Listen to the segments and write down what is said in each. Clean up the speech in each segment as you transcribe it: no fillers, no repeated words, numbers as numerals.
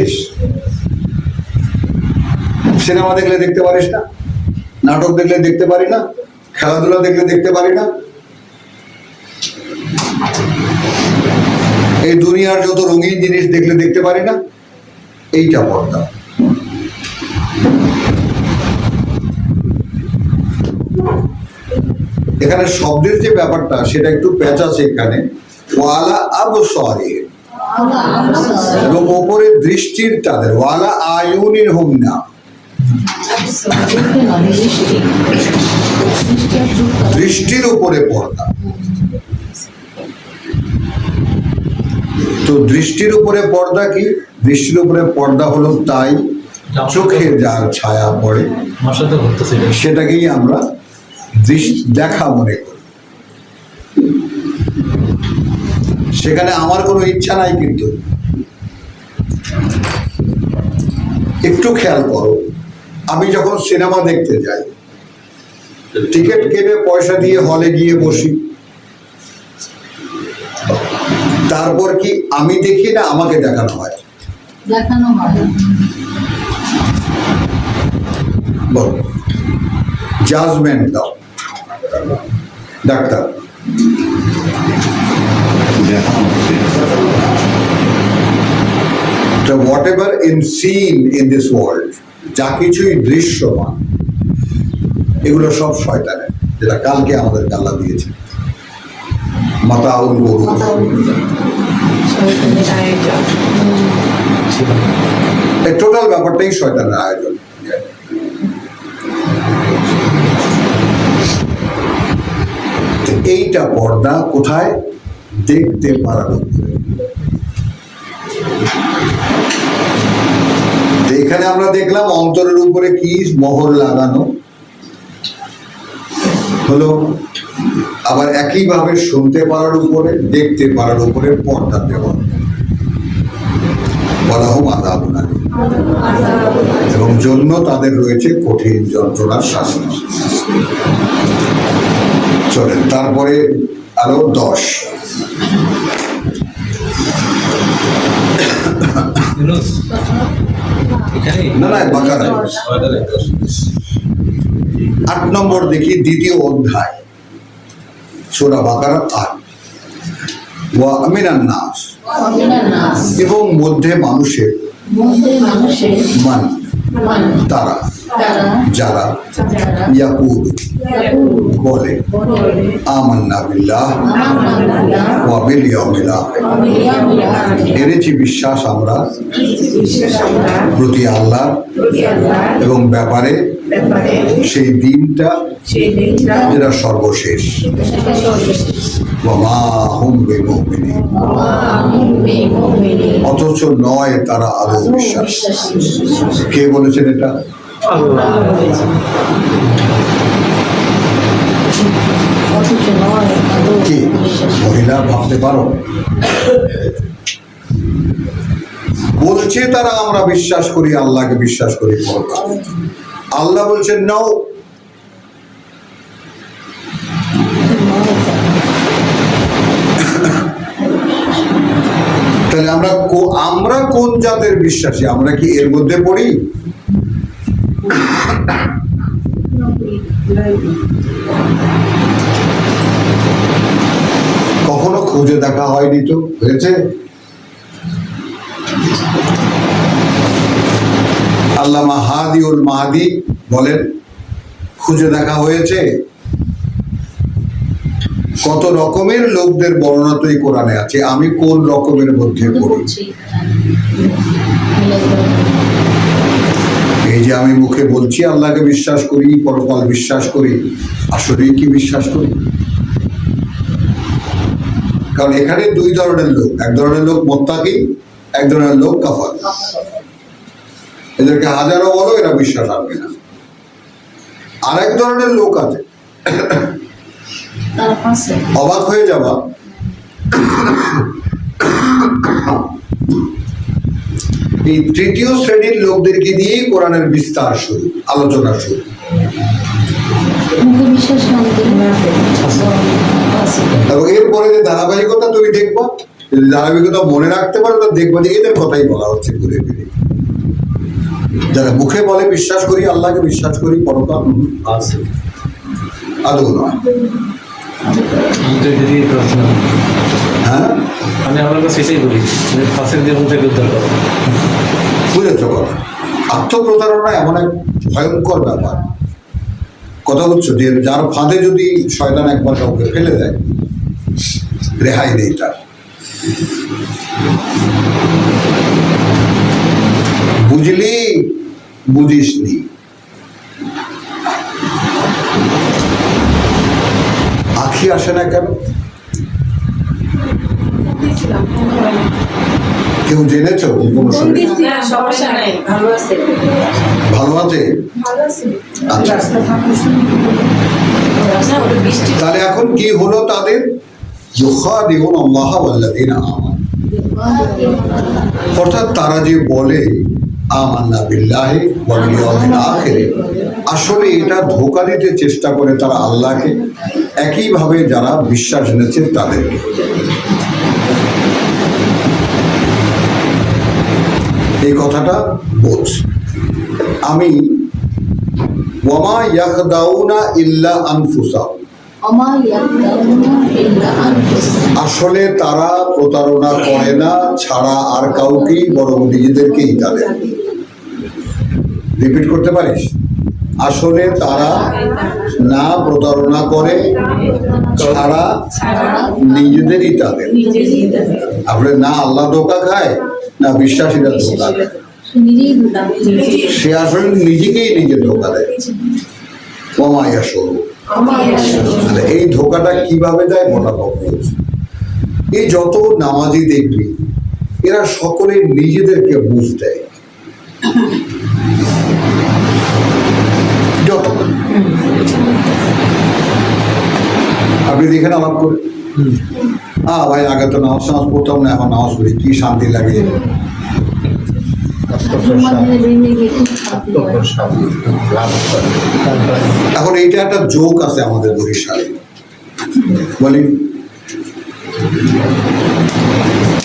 জিনিস। সিনেমা দেখলে দেখতে পারিস না, নাটক দেখলে দেখতে পারি না, খেলাধুলা দেখলে দেখতে পারি না, এই দুনিয়ার যত রঙিন জিনিস দেখলে দেখতে পারি না। এইটা পর্দা। এখানে শব্দের যে ব্যাপারটা সেটা একটু প্যাচ আছে এখানে, ওয়ালা আবসারি, এবং ওপরে দৃষ্টির তাদের, ওয়ালা আয়ুনির হুম না, দৃষ্টির উপরে পর্দা। তো দৃষ্টির উপরে পর্দা কি? দৃষ্টির উপরে পর্দা হলো তাই চোখে যার ছায়া পড়ে সেটাকেই আমরা দেখা মনে করি। সেখানে আমার কোনো ইচ্ছা নাই, কিন্তু একটু খেয়াল করো, আমি যখন সিনেমা দেখতে যাই, টিকিট কেটে পয়সা দিয়ে হলে গিয়ে বসি, তারপর কি আমি দেখি না আমাকে দেখানো হয়? বলো, জাজমেন্ট দাও doctor. So whatever is seen in this world, যা কিছুই দৃশ্যমান, এগুলো সব শয়তানের, যেটা কালকে আমাদের আল্লাহ দিয়েছে। মাতাউল গরু, এই টোটাল ব্যাপারটাই শয়তানের আয়োজন। এইটা পর্দা কোথায়? দেখতে পারার উপরে। এখানে আমরা দেখলাম অন্তরের উপরে কি মোহর লাগানো হলো, আবার একইভাবে শুনতে পারার উপরে, দেখতে পারার উপরে পর্দা দেওয়া, বলা হোক আযাবুন আলীম, এবং জন্য তাদের রয়েছে কঠিন যন্ত্রণার শাস্তি। চলেন তারপরে আরো 10। না না, বাকারা 8 নম্বর দেখি, দ্বিতীয় অধ্যায় সূরা বাকারা 8। ওয়া মিনান নাস, এবং মধ্যে মানুষের, মান তারা, যারা ইয়াকুল বলে, আমান্না বিল্লাহ ওয়া বিল ইয়াউমিল আখির, এনেছি বিশ্বাস আমরা প্রতি আল্লাহ এবং ব্যাপারে সেই দিনটা যেটা সর্বশেষ। ওয়া মা হুম বিমুমিনিন, অথচ নয় তারা আদৌ বিশ্বাস। কে বলেছেন এটা? কি মহিলা ভাবতে পারো? বলছে তারা আমরা বিশ্বাস করি, আল্লাহকে বিশ্বাস করি। আল্লাহ বলছেন নাও। তাহলে আমরা কোন জাতের বিশ্বাসী? আমরা কি এর মধ্যে পড়ি? কখনো খুঁজে দেখা হয়নি তো? হয়েছে? আল্লামা হাদিউল মাহদি বলেন, খুঁজে দেখা হয়েছে? কত রকমের লোকদের বর্ণনা তো এই কোরআনে আছে, আমি কোন রকমের মধ্যে পড়ি? এই যে আমি মুখে বলছি আল্লাহকে বিশ্বাস করি, পরকাল বিশ্বাস করি, আসলেই কি বিশ্বাস করি? কারণ এখানে 2 ধরনের লোক, এক ধরনের লোক মুত্তাকি, এক ধরনের লোক কাফার। এদেরকে হাজারো বলো, এরা বিশ্বাস আনবে না। আর এক ধরনের লোক আছে, অবাক হয়ে যাবা, এই তৃতীয় শ্রেণীর লোকদেরকে দিয়েই কোরআনের বিস্তার শুরু, আলোচনা শুরু। এবং এরপরে যে ধারাবাহিকতা তুমি দেখবো, যদি ধারাবাহিকতা মনে রাখতে পারো তো দেখবো যে এদের কথাই বলা হচ্ছে ঘুরে ফিরে। যারা মুখে বলে বিশ্বাস করি, আল্লাহকে বিশ্বাস করি, পরকাল আছে। আদৌ নয়। হ্যাঁ, আমি আমার কাছে সেটাই বলি, ফাঁসের জীবন থেকে উদ্ধার করো। বুঝেছ কথা? আত্মপ্রতারণা এমন এক ভয়ঙ্কর ব্যাপার। কথা বলছো যে যার ফাঁদে যদি শয়তান একবার কাউকে ফেলে দেয়, রেহাই নেই তার। বুঝলি বুঝিসনি, আখি আসে না কেন? কেউ জেনেছ কোনো সময়? ভালো আছে? আচ্ছা, তাহলে এখন কি হলো তাদের? ইউখাদিউন আল্লাহ ওয়াল্লাযীনা আমানু, অর্থাৎ তারা যে বলে আমান্না বিল্লাহি ওয়াল ইয়াউমিল আখির, আসলে এটা ধোঁকা দিতে চেষ্টা করে তারা আল্লাহকে, একইভাবে যারা বিশ্বাস এনেছে তাদেরকে। এই কথাটা বোঝ। আমি ওয়ামা ইয়াখদাউনা ইল্লা আনফুসাহুম, আসলে তারা প্রতারণা করে না ছাড়া আর কাউকেই, বরং নিজেদেরকেই তাদের। রিপিট করতে পারিস? আসলে তারা না প্রতারণা করে ছাড়া নিজেদেরই তাদের। আসলে না আল্লাহ ধোঁকা খায় না বিশ্বাসীরা ধোঁকা দেয়, সে আসলে নিজেকেই নিজে ধোঁকা দেয়। কমাইয়া সরু, এই ধোঁকাটা কিভাবে দেয়? মোটা কথা, এই যত নামাজি দেখবি এরা সকলে নিজেদেরকে বুঝ দেয়। যত আপনি দেখেন আলাপ করে, ভাই আগে তো নামাজ পড়তাম না, এখন নামাজ পড়ি, কি শান্তি লাগে। এখন এইটা একটা জোক আছে আমাদের বরিশালে, বলি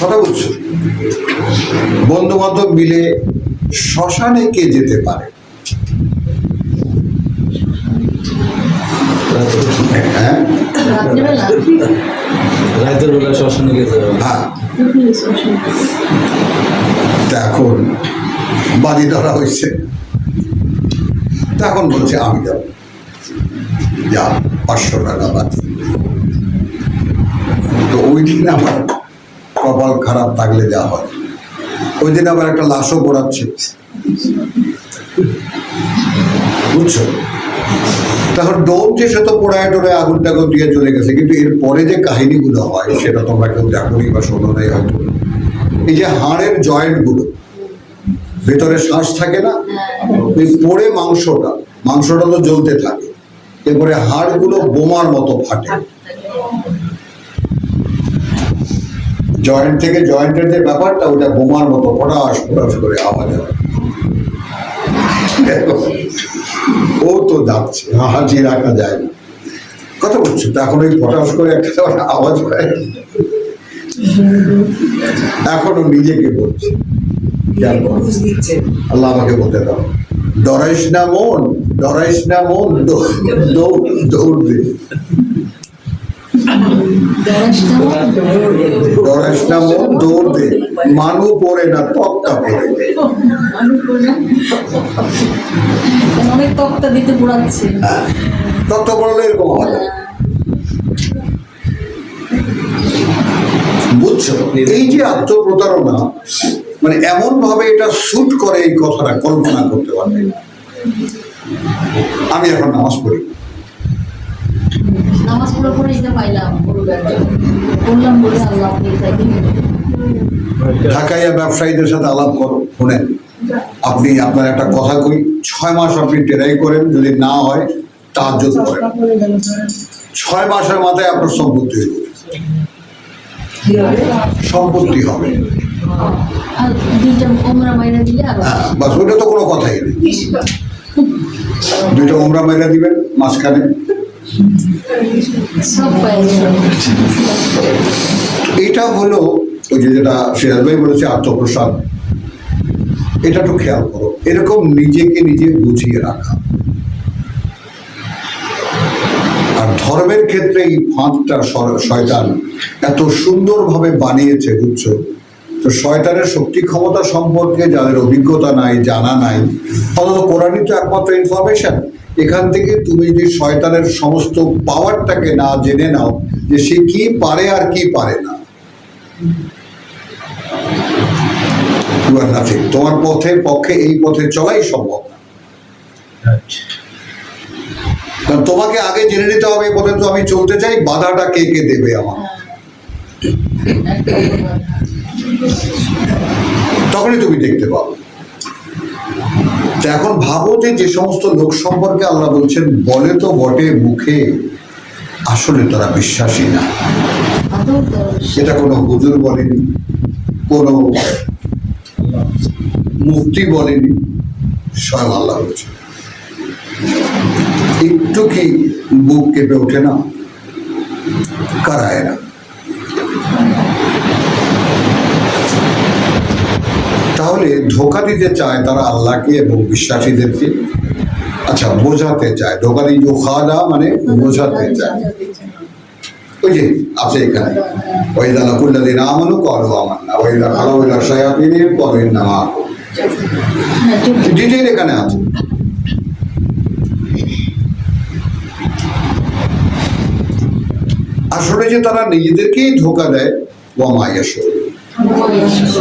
কথা বলছো, বন্ধু বান্ধব মিলে শ্মশানে কে যেতে পারে? হ্যাঁ, রাতের বেলা শ্মশানে গেছে। হ্যাঁ, এখন বাজি ধরা হয়েছে, তখন বলছে আমি যাব, যা 500 টাকা বাজি। তো ওই দিন আমার কপাল খারাপ থাকলে যা হয়, ওই দিন আবার একটা লাশও পড়াচ্ছে, বুঝছো? তখন ডোম যে সে তো পোড়ায় টোড়ায় আগুন টাগুন দিয়ে চলে গেছে, কিন্তু এর পরে যে কাহিনীগুলো হয় সেটা তোমরা কেউ দেখোনি বা শোনো নাই হয়তো। এই যে হাড়ের জয়েন্ট গুলো, ভেতরে শ্বাস থাকে না, ওই পড়ে মাংসটা তো জ্বলতে থাকে, এরপরে হাড়গুলো বোমার মতো ফাটে। জয়েন্ট থেকে জয়েন্টের যে ব্যাপারটা, ওটা বোমার মতো ফটাস ফটাস করে আওয়াজ হয়। ও তো যাচ্ছে, হাসি রাখা যায় না, কথা বলছো। তখন ওই ফটাস করে একটা আওয়াজ হয়, এখনো নিজেকে বলছে, আল্লাহ আমাকে বলতে দাও, ডরাইস না মন, ডরাইস না মন, দৌড় দে, ডরাইস না মন, দৌড় দে, মানু পড়ে না তক্তা পড়ে। অনেক তক্তা দিতে পোড়াচ্ছে, তক্তা পড়লে এরকম হয়, বুঝছো? এই যে আত্মপ্রতারণা, মানে এমন ভাবে এটা শুট করে, এই কথাটা কল্পনা করতে পারবে। আমি এখন নামাজ পড়ি, নামাজ পড়ে পড়ে যেতে পাইলাম, বললাম বলে আল্লাহ ঢাকাইয়া ব্যবসায়ীদের সাথে আলাপ করো, শুনেন আপনি আপনার একটা কথা কই, 6 মাস আপনি টেরাই করেন, যদি না হয় তাহাজ্জুদ করেন, 6 মাসের মাথায় আপনার সম্পত্তি হইবে, সম্পত্তি হবে। হ্যাঁ, বাস, ওইটা তো কোনো কথাই নেই। 2টা উমরা মাইরা দিবেন মাঝখানে। এটা হলো ওই যে যেটা সিরাজ ভাই বলেছে আত্মপ্রসাদ, এটা একটু খেয়াল করো। এরকম নিজেকে নিজে বুঝিয়ে রাখা। আর ধর্মের ক্ষেত্রে এই ফাঁদটা শয়তান এত সুন্দরভাবে বানিয়েছে, বুঝছো তো? শয়তানের শক্তি ক্ষমতা সম্পর্কে যাদের অভিজ্ঞতা নাই, জানা নাই, অথচ কোরআনই তো একমাত্র ইনফরমেশন। এখান থেকে তুমি যদি শয়তানের সমস্ত পাওয়ারটাকে না জেনে নাও যে সে কি পারে আর কি পারে না, তোমার পক্ষে এই পথে চলাই সম্ভব না। কারণ তোমাকে আগে জেনে নিতে হবে এই পথে তো আমি চলতে চাই, বাধাটা কে কে দেবে আমার, তখনই তুমি দেখতে পাবে। এখন ভাবো যে সমস্ত লোক সম্পর্কে আল্লাহ বলছেন বলে তো বটে মুখে, আসলে তারা বিশ্বাসী না। এটা কোনো হুজুর বলেনি, কোনো মুফতি বলেনি, স্বয়ং আল্লাহ বলছেন। একটু কি বুক কেঁপে ওঠে না? কারায় না? তাহলে ধোঁকা দিতে চায় তারা আল্লাহকে এবং বিশ্বাসীদেরকে। আচ্ছা, বোঝাতে চায়, ধোঁকা দিয়ে খাওয়া মানে বোঝাতে চায়। ওই যে আছে এখানে, ওয়াইদা লাকুল্লাযিনা আমানু ক্বালু আমান্না ওয়াইদা খালাউ ইলা শায়াতিনিহিম ক্বালু ইন্না মাআকুম, ডিটেইল এখানে আছে। আসলে যে তারা নিজেদেরকেই ধোঁকা দেয়, ওয়া মা ইয়াশউরুন,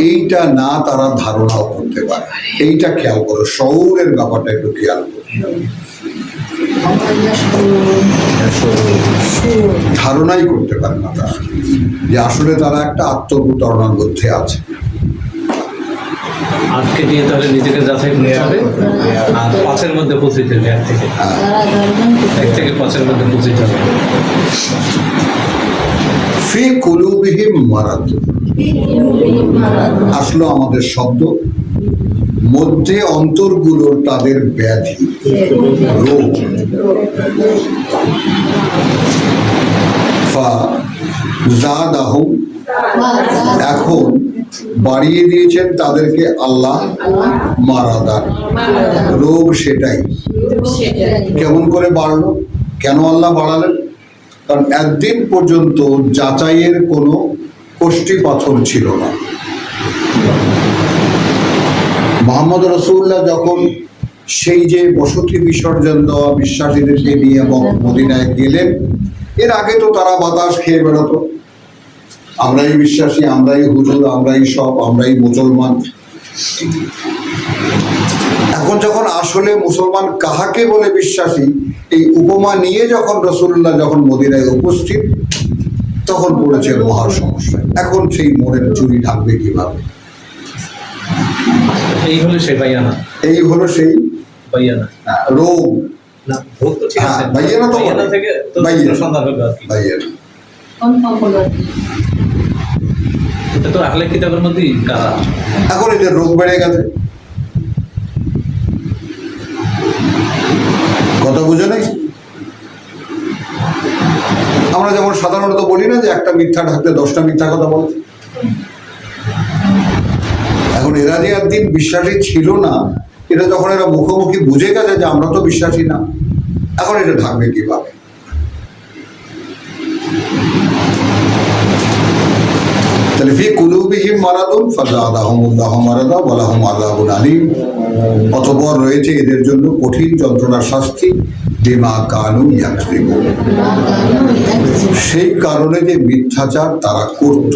এইটা না তারা ধারণাও করতে পারে। এইটা খেয়াল করো, শউরের ব্যাপারটা একটু খেয়াল করো। ধারণাই করতে পারে না তারা যে আসলে তারা একটা আত্মপ্রতারণার মধ্যে আছে। আটকে নিয়ে তাহলে নিজেকে যাচাই করতে হবে, আর পাঁচের মধ্যে পৌঁছতে হবে, এক থেকে পাঁচের মধ্যে পৌঁছতে হবে। ফি কুলুবিহিম মারাদ আসলো আমাদের শব্দ, মধ্যে অন্তরগুলোর তাদের ব্যাধি, রোগ। ফাযাদাহুম, এখন বাড়িয়ে দিয়েছেন তাদেরকে আল্লাহ মারাদান, রোগ। সেটাই কেমন করে বাড়লো? কেন আল্লাহ বাড়ালেন? কারণ একদিন পর্যন্ত যাচাইয়ের কোনো কষ্টি পাথর ছিল না। মুহাম্মদ রাসূলুল্লাহ যখন সেই যে বসতি বিসর্জন দেওয়া বিশ্বাসীদেরকে নিয়ে মদিনায় গেলেন, এর আগে তো তারা বাতাস খেয়ে বেড়াতো, আমরাই বিশ্বাসী, আমরাই হুজুর, আমরাই সব, আমরাই মুসলমান। এখন যখন আসলে মুসলমান কাহাকে বলে বিশ্বাসী, এই উপমা নিয়ে যখন রাসূলুল্লাহ যখন মদিনায় উপস্থিত, তখন পড়েছে মহা সমস্যা। এখন সেই মনের চুরি ঢাকবে কিভাবে? এই হলো সেই বাইয়ানা, এই হলো সেই বাইয়ানা রোগ। না, ভোগ তো ঠিক আছে, বাইয়ানা তো বাইয়ানা থেকে তো সন্ধান হবে আর কি। বাইয়ানা এটা তো আহলে কিতাবের মধ্যেই কারা। এখন এদের রোগ বেড়ে গেছে, কথা বুঝে নেই। আমরা যেমন সাধারণত বলি না যে একটা মিথ্যা ঢাকতে 10টা মিথ্যা কথা বলে। এখন এরা যে একদিন বিশ্বাসী ছিল না, এটা যখন এরা মুখোমুখি বুঝে গেছে যে আমরা তো বিশ্বাসী না, এখন এটা ঢাকবে কিভাবে? তাহলে ফি কুলুবিহিম মারাদুন ফাযাদাহুমুল্লাহু মারাদা ওয়া লাহুম আযাবুন আলীম, অতঃপর রয়েছে এদের জন্য কঠিন যন্ত্রণার শাস্তি, বিমা কানু ইয়াকযিবুন, সেই কারণে যে মিথ্যাচার তারা করত।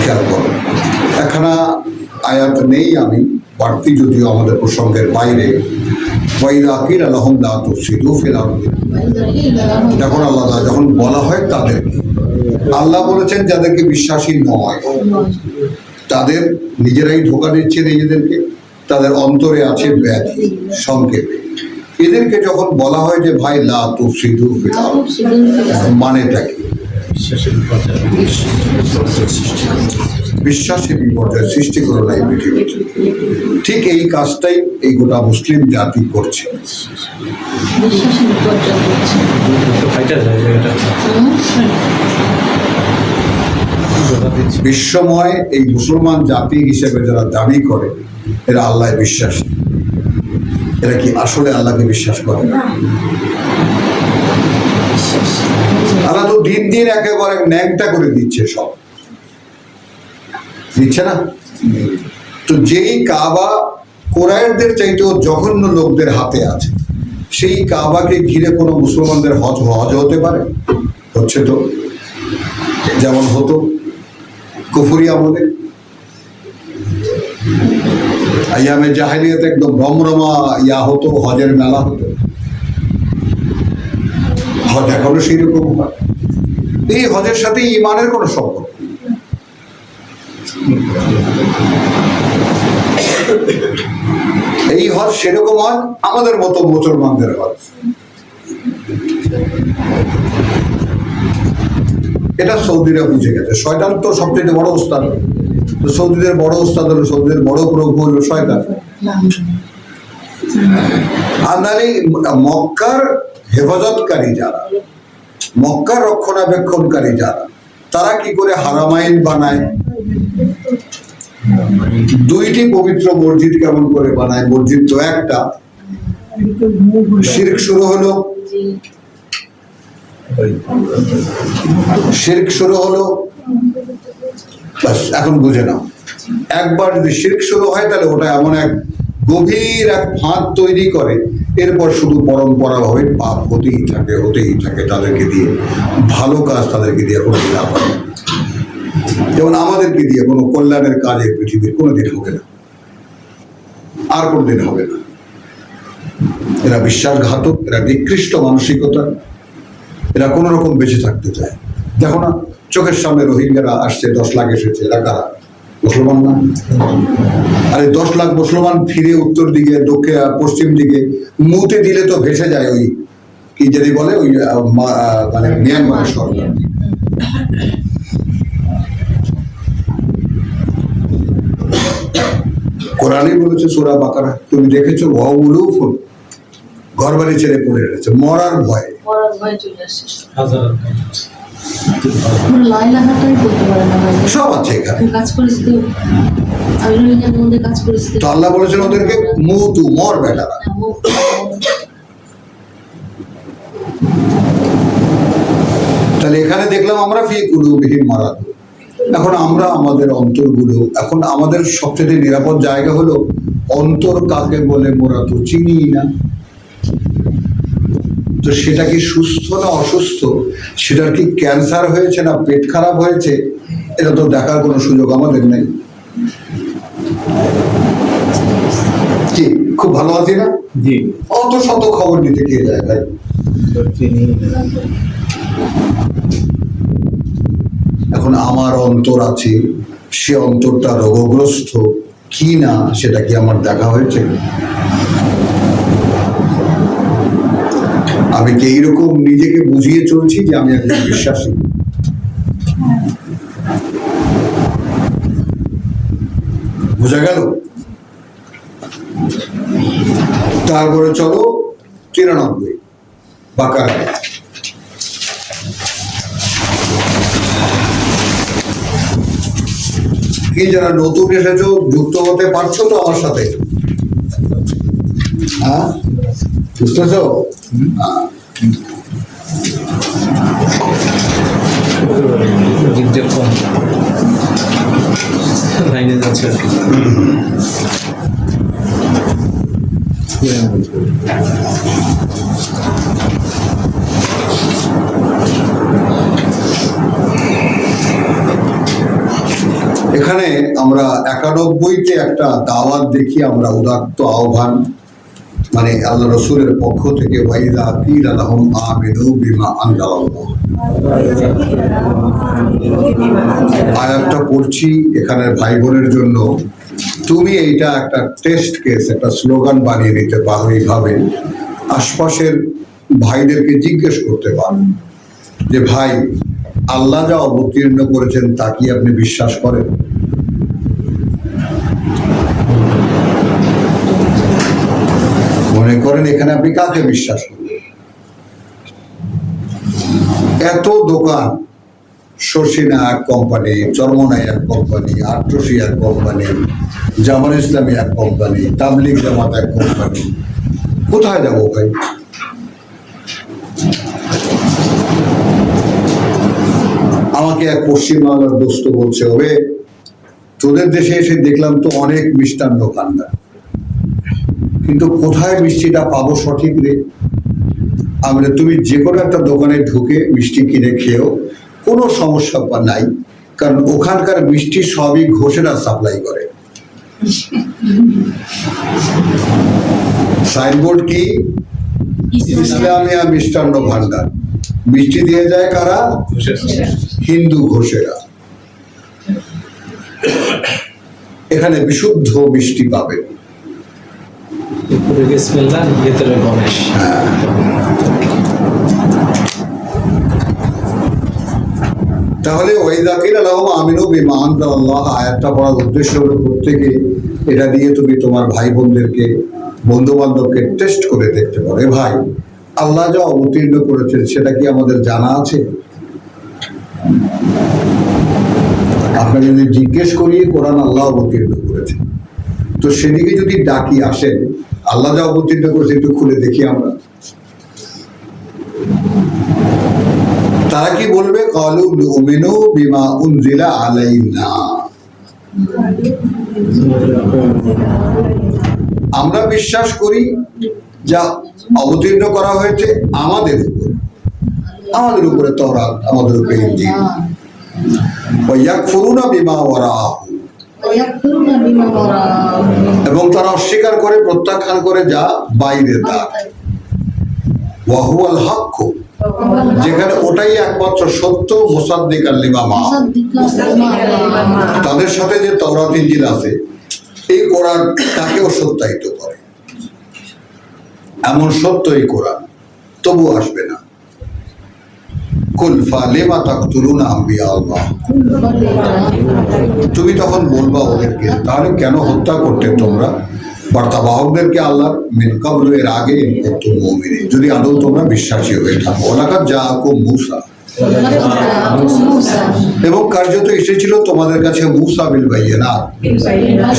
খেয়াল করো, একখানা আয়াত নেই আমি বাড়তি, যদিও আমাদের প্রসঙ্গের বাইরে। ওয়াইযা কিলা লাহুম লা তুফসিদু ফিল আরদি, যখন আল্লাহ যখন বলা হয় তাদেরকে, আল্লাহ বলেছেন যাদেরকে বিশ্বাসী নয়, তাদের নিজেরাই ধোঁকা দিচ্ছে নিজেদেরকে, তাদের অন্তরে আছে ব্যাধি, সংক্ষেপে। এদেরকে যখন বলা হয় যে ভাই লা তুফসিদু ফিল আরদি, মানেটা কি? বিশ্বাসে বিপর্যয় সৃষ্টি করো না এই পৃথিবীতে। ঠিক এই কাজটাই এই গোটা মুসলিম জাতি করছে। ফাইটার বিশ্বময় এই মুসলমান জাতি হিসেবে যারা দাবি করে এরা আল্লাহ বিশ্বাসী। এরা কি আসলে আল্লাহকে বিশ্বাস করে? আল্লাহ তো দিন দিন একেবারে ন্যাংটা করে দিচ্ছে, সব দিচ্ছে না? তো যেই কাবা কোরাইশদের চাইতেও জঘন্য লোকদের হাতে আছে, সেই কাবাকে ঘিরে কোনো মুসলমানদের হজ হতে পারে? হচ্ছে তো, যেমন হতো কুফরি আমলে, আইয়ামে জাহেলিয়াতে একদম রমরমা হতো, হজের মেলা হতো। হজ এখনো সেই রকম হয়। এই হজের সাথে ইমানের কোনো সম্পর্ক। এই হজ সেরকম হজ আমাদের মতো মুসলমানদের হজ। এটা সৌদিরা বুঝে গেছে। শয়তান তো সবচেয়ে বড় ওস্তাদ। তো সৌদিদের বড় ওস্তাদ হলো, সৌদিদের বড় প্রভু হলো শয়তান। আর নাহলে মক্কার হেফাজতকারী যারা, মক্কার রক্ষণাবেক্ষণকারী যারা, তারা কি করে হারামাইন বানায়, দুইটি পবিত্র মসজিদ কেমন করে বানায়? মসজিদ তো একটা। শিরক শুরু হলো, শিরক শুরু হলো, বাস এখন বুঝে নাও। একবার যদি শিরক শুরু হয় তাহলে ওটা এমন এক গভীর এক ফাঁদ তৈরি করে, এরপর শুধু পরম্পরা ভাবে পাপ হতেই থাকে তাদেরকে দিয়ে। ভালো কাজ তাদেরকে দিয়ে কোনো লাভ হয় না। যেমন আমাদেরকে দিয়ে কোনো কল্যাণের কাজে পৃথিবীর কোনোদিন হবে না, আর কোনোদিন হবে না। এরা বিশ্বাসঘাতক, এরা নিকৃষ্ট মানসিকতা, এরা কোন রকম বেঁচে থাকতে চায়। দেখো না, চোখের সামনে রোহিঙ্গারা আসছে, 10 লাখ এসেছে, এরা কারা? মুসলমান না? আরে 10 লাখ মুসলমান ফিরে উত্তর দিকে, দক্ষিণ পশ্চিম দিকে মুতে দিলে তো ভেসে যায় ওই কি যদি বলে ওই মানে মিয়ানমার সরকার। কোরআনই বলেছে সূরা বাকারা, তুমি দেখেছো ওয়াউলুফুন, ঘর বাড়ি ছেড়ে পড়ে রয়েছে মরার ভয়ে। চলে আসছে লাইলাহাটাই বলতে পারে না ভাই। সব আছে এখানে। কাজ করেছি তো, আমি রোহিঙ্গার মধ্যে কাজ করেছি তো আল্লাহ বলেছেন ওদেরকে মুতু, মর বেটারা। তাহলে এখানে দেখলাম আমরা ফি কুলুবিহিম মারাদ। এখন আমরা আমাদের অন্তরগুলো, এখন আমাদের সবচেয়ে নিরাপদ জায়গা হলো অন্তর কাকে বলে মোরা তো চিনি না। তো সেটা কি সুস্থ না অসুস্থ, সেটার কি ক্যান্সার হয়েছে না পেট খারাপ হয়েছে, এটা তো দেখার কোনো সুযোগ আমাদের নেই। কি খুব ভালো আছি না? জি। অত শত খবর নিতে কে যায় ভাই? এখন আমার অন্তর আছে, সে অন্তরটা রোগগ্রস্ত কি না সেটা কি আমার দেখা হয়েছে? আমি কি এইরকম নিজেকে বুঝিয়ে চলছি যে আমি একজন বিশ্বাসী? বোঝা গেল? তারপরে চলো 93 বাকারা। কি যারা নতুন এসেছো যুক্ত হতে পারছো তো আমার সাথে? হ্যাঁ, বুঝতেছ? লাইনে যাচ্ছে আর কি। এখানে আমরা 91-তে একটা দাওয়াত দেখি, আমরা উদাত্ত আহ্বান, মানে আল্লাহ রসুলের পক্ষ থেকে ওয়াইদা কিলা লাহুম আমিনু বিমা আনজালাল্লাহ, আয়াতটা পড়ছি এখানের ভাই বোনের জন্য। তুমি এইটা একটা টেস্ট কেস, একটা স্লোগান বানিয়ে নিতে পারো। এইভাবে আশপাশের ভাইদেরকে জিজ্ঞেস করতে পারো যে ভাই, আল্লাহ যা অবতীর্ণ করেছেন তা কি আপনি বিশ্বাস করেন? মনে করেন এখানে আপনি কাকে বিশ্বাস করেন? এত দোকান, শর্ষিনা এক কোম্পানি, চরমনাই এক কোম্পানি, আট্রসি এক কোম্পানি, জামাত ইসলামী এক কোম্পানি, তাবলিগ জামাত এক কোম্পানি। কোথায় যাবো ভাই? আমাকে এক পশ্চিমবাংলার দোস্ত বলছে, হবে তোদের দেশে এসে দেখলাম তো অনেক মিষ্টান্ন ভান্ডার, কিন্তু কোথায় মিষ্টিটা পাবো সঠিক রে? আমরা তুমি যে কোনো একটা দোকানে ঢুকে মিষ্টি কিনে খেয়েও কোনো সমস্যা নাই, কারণ ওখানকার মিষ্টি সবই ঘোষেরা সাপ্লাই করে। সাইনবোর্ড কি? ইসলামিয়া মিষ্টান্ন ভান্ডার। মিষ্টি দিয়ে যায় কারা? হিন্দু ঘোষেরা। এখানে বিশুদ্ধ মিষ্টি পাবে। ভিতরে গণেশ। তাহলে ওয়াইদাকিল আলাহুম আমিনু বিমা আনজালাল্লাহ আয়াতটা পড়ার উদ্দেশ্য হলো প্রত্যেকে এটা দিয়ে তুমি তোমার ভাই বোনদেরকে, বন্ধু বান্ধবকে টেস্ট করে দেখতে পারো। এ ভাই, আল্লাহ যা অবতীর্ণ করেছেন সেটা কি আমাদের জানা আছে? আপনাকে যদি জিজ্ঞেস করি কোরআন আল্লাহ অবতীর্ণ করেছে, তো সেদিকে যদি ডাকি আসেন, আল্লাহ যা অবতীর্ণ করেছে একটু খুলে দেখি আমরা। তারা কি বলবে? ক্বালু নুমিনু বিমা উনজিলা আলাইনা, আমরা বিশ্বাস করি যা অবতীর্ণ করা হয়েছে আমাদের উপরে তাওরাত, আমাদের উপরে ইনজিল। ওয়া ইয়াকফুরুনা বিমা ওয়ারাহু, এবং তারা অস্বীকার করে, প্রত্যাখ্যান করে যা বাইরে তার। ওয়া হুয়াল হক, যেখানে ওটাই একমাত্র সত্য। মুসাদ্দিকাল লিমা মাআহু, তাদের সাথে যে তাওরাত ইনজিল আছে এই কোরআন তাকেও সত্যায়িত করে। এমন সত্য এই কোরআন, তবু আসবে না। কুল ফালিমা তাকতুলুনা আম্বিয়া আল্লাহ, তুমি তখন বলবা ওদেরকে, তাহলে কেন হত্যা করতে তোমরা বার্তাবাহকদেরকে আল্লাহর মিন ক্বাবলু, এর আগে, ইন কুনতুম মুমিনিন, যদি আদৌ তোমরা বিশ্বাসী হয়ে থাকো। ওয়ালাকাদ জাআকুম মূসা, এবং কার্যত এসেছিল তোমাদের কাছে মূসা বিল বায়িনাত,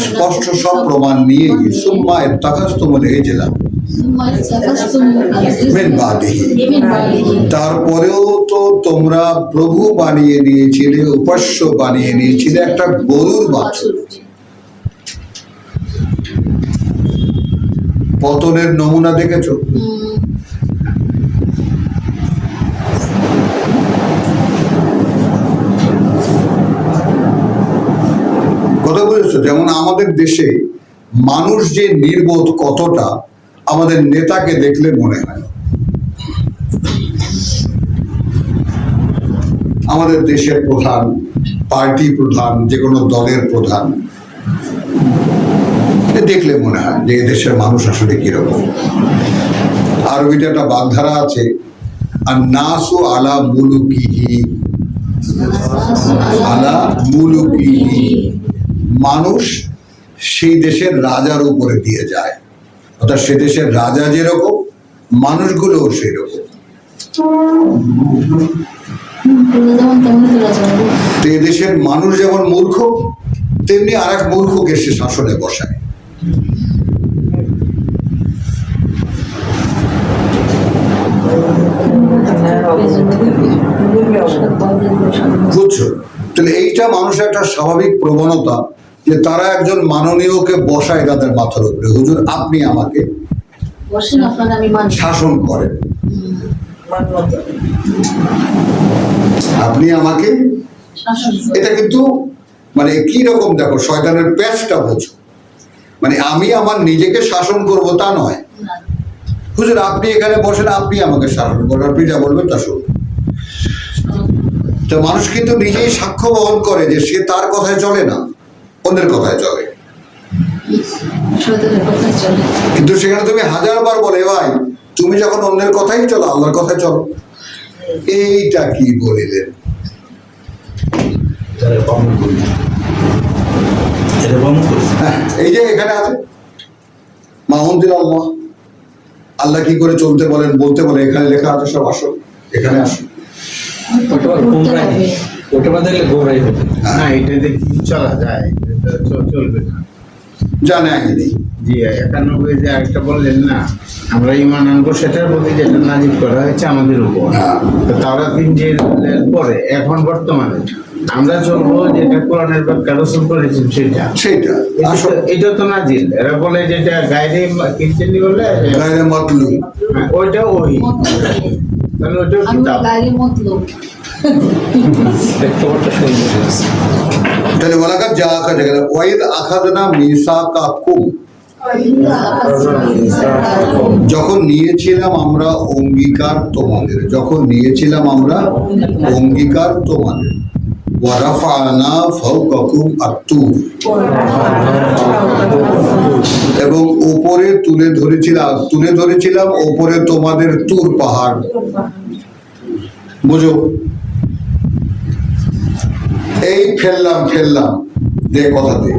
স্পষ্ট সব প্রমাণ নিয়ে। সুম্মা ইত্তাখাযতুমুল ইজলা মিন বাদিহি, তারপরেও তো তোমরা প্রভু বানিয়ে নিয়েছিলে, উপাস্য বানিয়ে নিয়েছিলে একটা গরুর বাছুর। পতনের নমুনা দেখেছো? কথা বুঝেছো? যেমন আমাদের দেশে মানুষ যে নির্বোধ কতটা আমাদের নেতাকে দেখলে মনে হয়। আমাদের দেশের প্রধান, পার্টি প্রধান, যে কোনো দলের প্রধান, দেখলে মনে হয় যে দেশের মানুষ আসলে কিরকম। আরবিতে একটা বাগধারা আছে, আর নাসু আলা মুলুকিহি, আলা মুলুকিহি, মানুষ সেই দেশের রাজার উপরে দিয়ে যায়। অর্থাৎ সে দেশের রাজা যেরকম, মানুষগুলোও সেই রকম। তো এই দেশের মানুষ যেমন মূর্খ, তেমনি আর এক মূর্খকে সে শাসনে বসায়। বুঝছো? তাহলে এইটা মানুষের একটা স্বাভাবিক প্রবণতা যে তারা একজন মাননীয়কে বসায় তাদের মাথার উপরে। হুজুর আপনি আমাকে শাসন করেন, আপনি আমাকে, এটা কিন্তু মানে কি রকম দেখো, শয়তানের প্যাচটা বোঝো। মানে আমি আমার নিজেকে শাসন করব তা নয়। হুজুর আপনি এখানে বসেন, আপনি আমাকে শাসন করেন, আপনি যা বলবেন তা শুনুন। তো মানুষ কিন্তু নিজেই সাক্ষ্য বহন করে যে সে তার কথায় চলে না, অন্যের কথায় চলে। কিন্তু সেখানে তুমি হাজারবার বলে, ভাই তুমি যখন অন্যের কথাই চলো, আল্লাহর কথায় চলো। এইটা কি বলিলেন? এই যে এখানে আছে মাহমুদুল আল্লাহ, আল্লাহ কি করে চলতে বলেন, বলতে বলে, এখানে লেখা আছে সব। আসো এখানে আসো। ওটা বাদে গোড়াই হবে। না এটাতে কি চলা যায়, এটা চলবে না। জানে আগে জি 91 যে আরেকটা বললেন না, আমরা ইমান আনবো সেটার প্রতি যেটা নাজিল করা হয়েছে আমাদের উপর। হ্যাঁ। তো তারা তিন যে পরে এখন বর্তমানে আমরা চলবো যেটা কোরআনের ব্যাখ্যা রাসূল করেছেন সেটা। সেটা আসলে এটা তো নাজিল, এরা বলে যেটা গায়রে কিনছেনি বলে গায়রে মাতলুব। ওইটা ওই, তাহলে ওইটাও আমরা কিতাব। গাড়ি মতলব প্রেক্ষাপটটা সুন্দর। তাহলে ওয়ালাকাদ জাআকা জায়গা ওয়াইদ আখাযনা মিসাকাকুম, যখন নিয়েছিলাম আমরা অঙ্গীকার তোমাদের, যখন নিয়েছিলাম আমরা অঙ্গীকার তোমাদের। ওয়া রাফা'না ফাওকাকুম আত-তুর, এবং উপরে তুলে ধরেছিলাম উপরে তোমাদের তুর পাহাড়। বুঝো, এই ফেললাম দে কথা দে।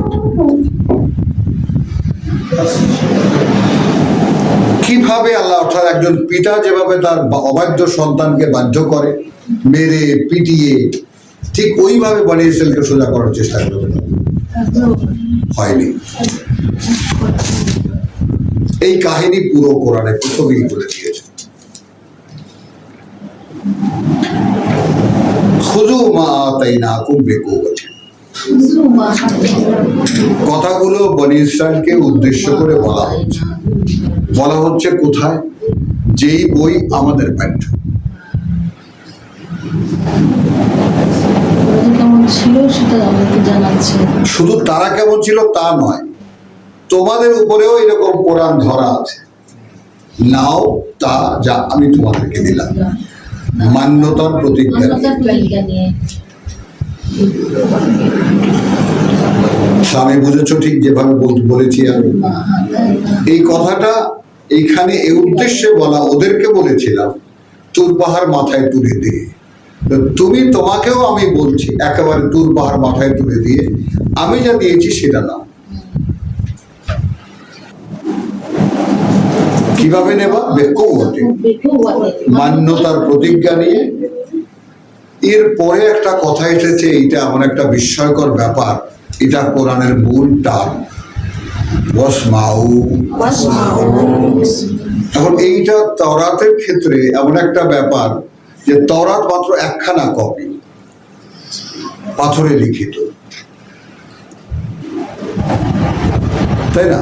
কিভাবে আল্লাহ অর্থাৎ একজন পিতা যেভাবে তার অবাধ্য সন্তানকে বাধ্য করে মেরে পিটিয়ে, ঠিক ওইভাবে বনি ইসরাইলকে সোজা করার চেষ্টা করবে, হয়নি। এই কাহিনী পুরো কোরআনে প্রথমেই বলে দিয়েছে। খুযু মা আতাইনাকুম বিকুওয়াতিন, কথাগুলো বনি ইসরাইলকে উদ্দেশ্য করে বলা হচ্ছে কোথায়? যেই বই আমাদের পাঠ্য। কেমন ছিল সেটা আমাকে জানাচ্ছে। শুধু তারা কেমন ছিল তা নয়, তোমাদের উপরেও এরকম কোরআন ধরা আছে, নাও তা যা আমি তোমাদেরকে দিলাম, মান্যতার প্রতিজ্ঞা নিয়ে। মানবতার তালিকা নিয়ে আমি বুঝেছো ঠিক যেভাবে বলেছি আমি। এই কথাটা এইখানে এই উদ্দেশ্যে বলা, ওদেরকে বলেছিলাম তুর পাহাড় মাথায় তুলে দিয়ে, তো তোমাকেও আমি বলছি একেবারে তুর পাহাড় মাথায় তুলে দিয়ে আমি যা দিয়েছি সেটা নাও। কিভাবে নেবা? বিকুওয়াতিন, মান্যতার প্রতিজ্ঞা নিয়ে। এরপরে একটা কথা এসেছে, এইটা এমন একটা বিস্ময়কর ব্যাপার, এটা কোরআনের মূল টার্ম ওয়াসমাউ। এখন এইটা তাওরাতের ক্ষেত্রে এমন একটা ব্যাপার যে তাওরাত মাত্র একখানা কপি, পাথরে লিখিত, তাই না?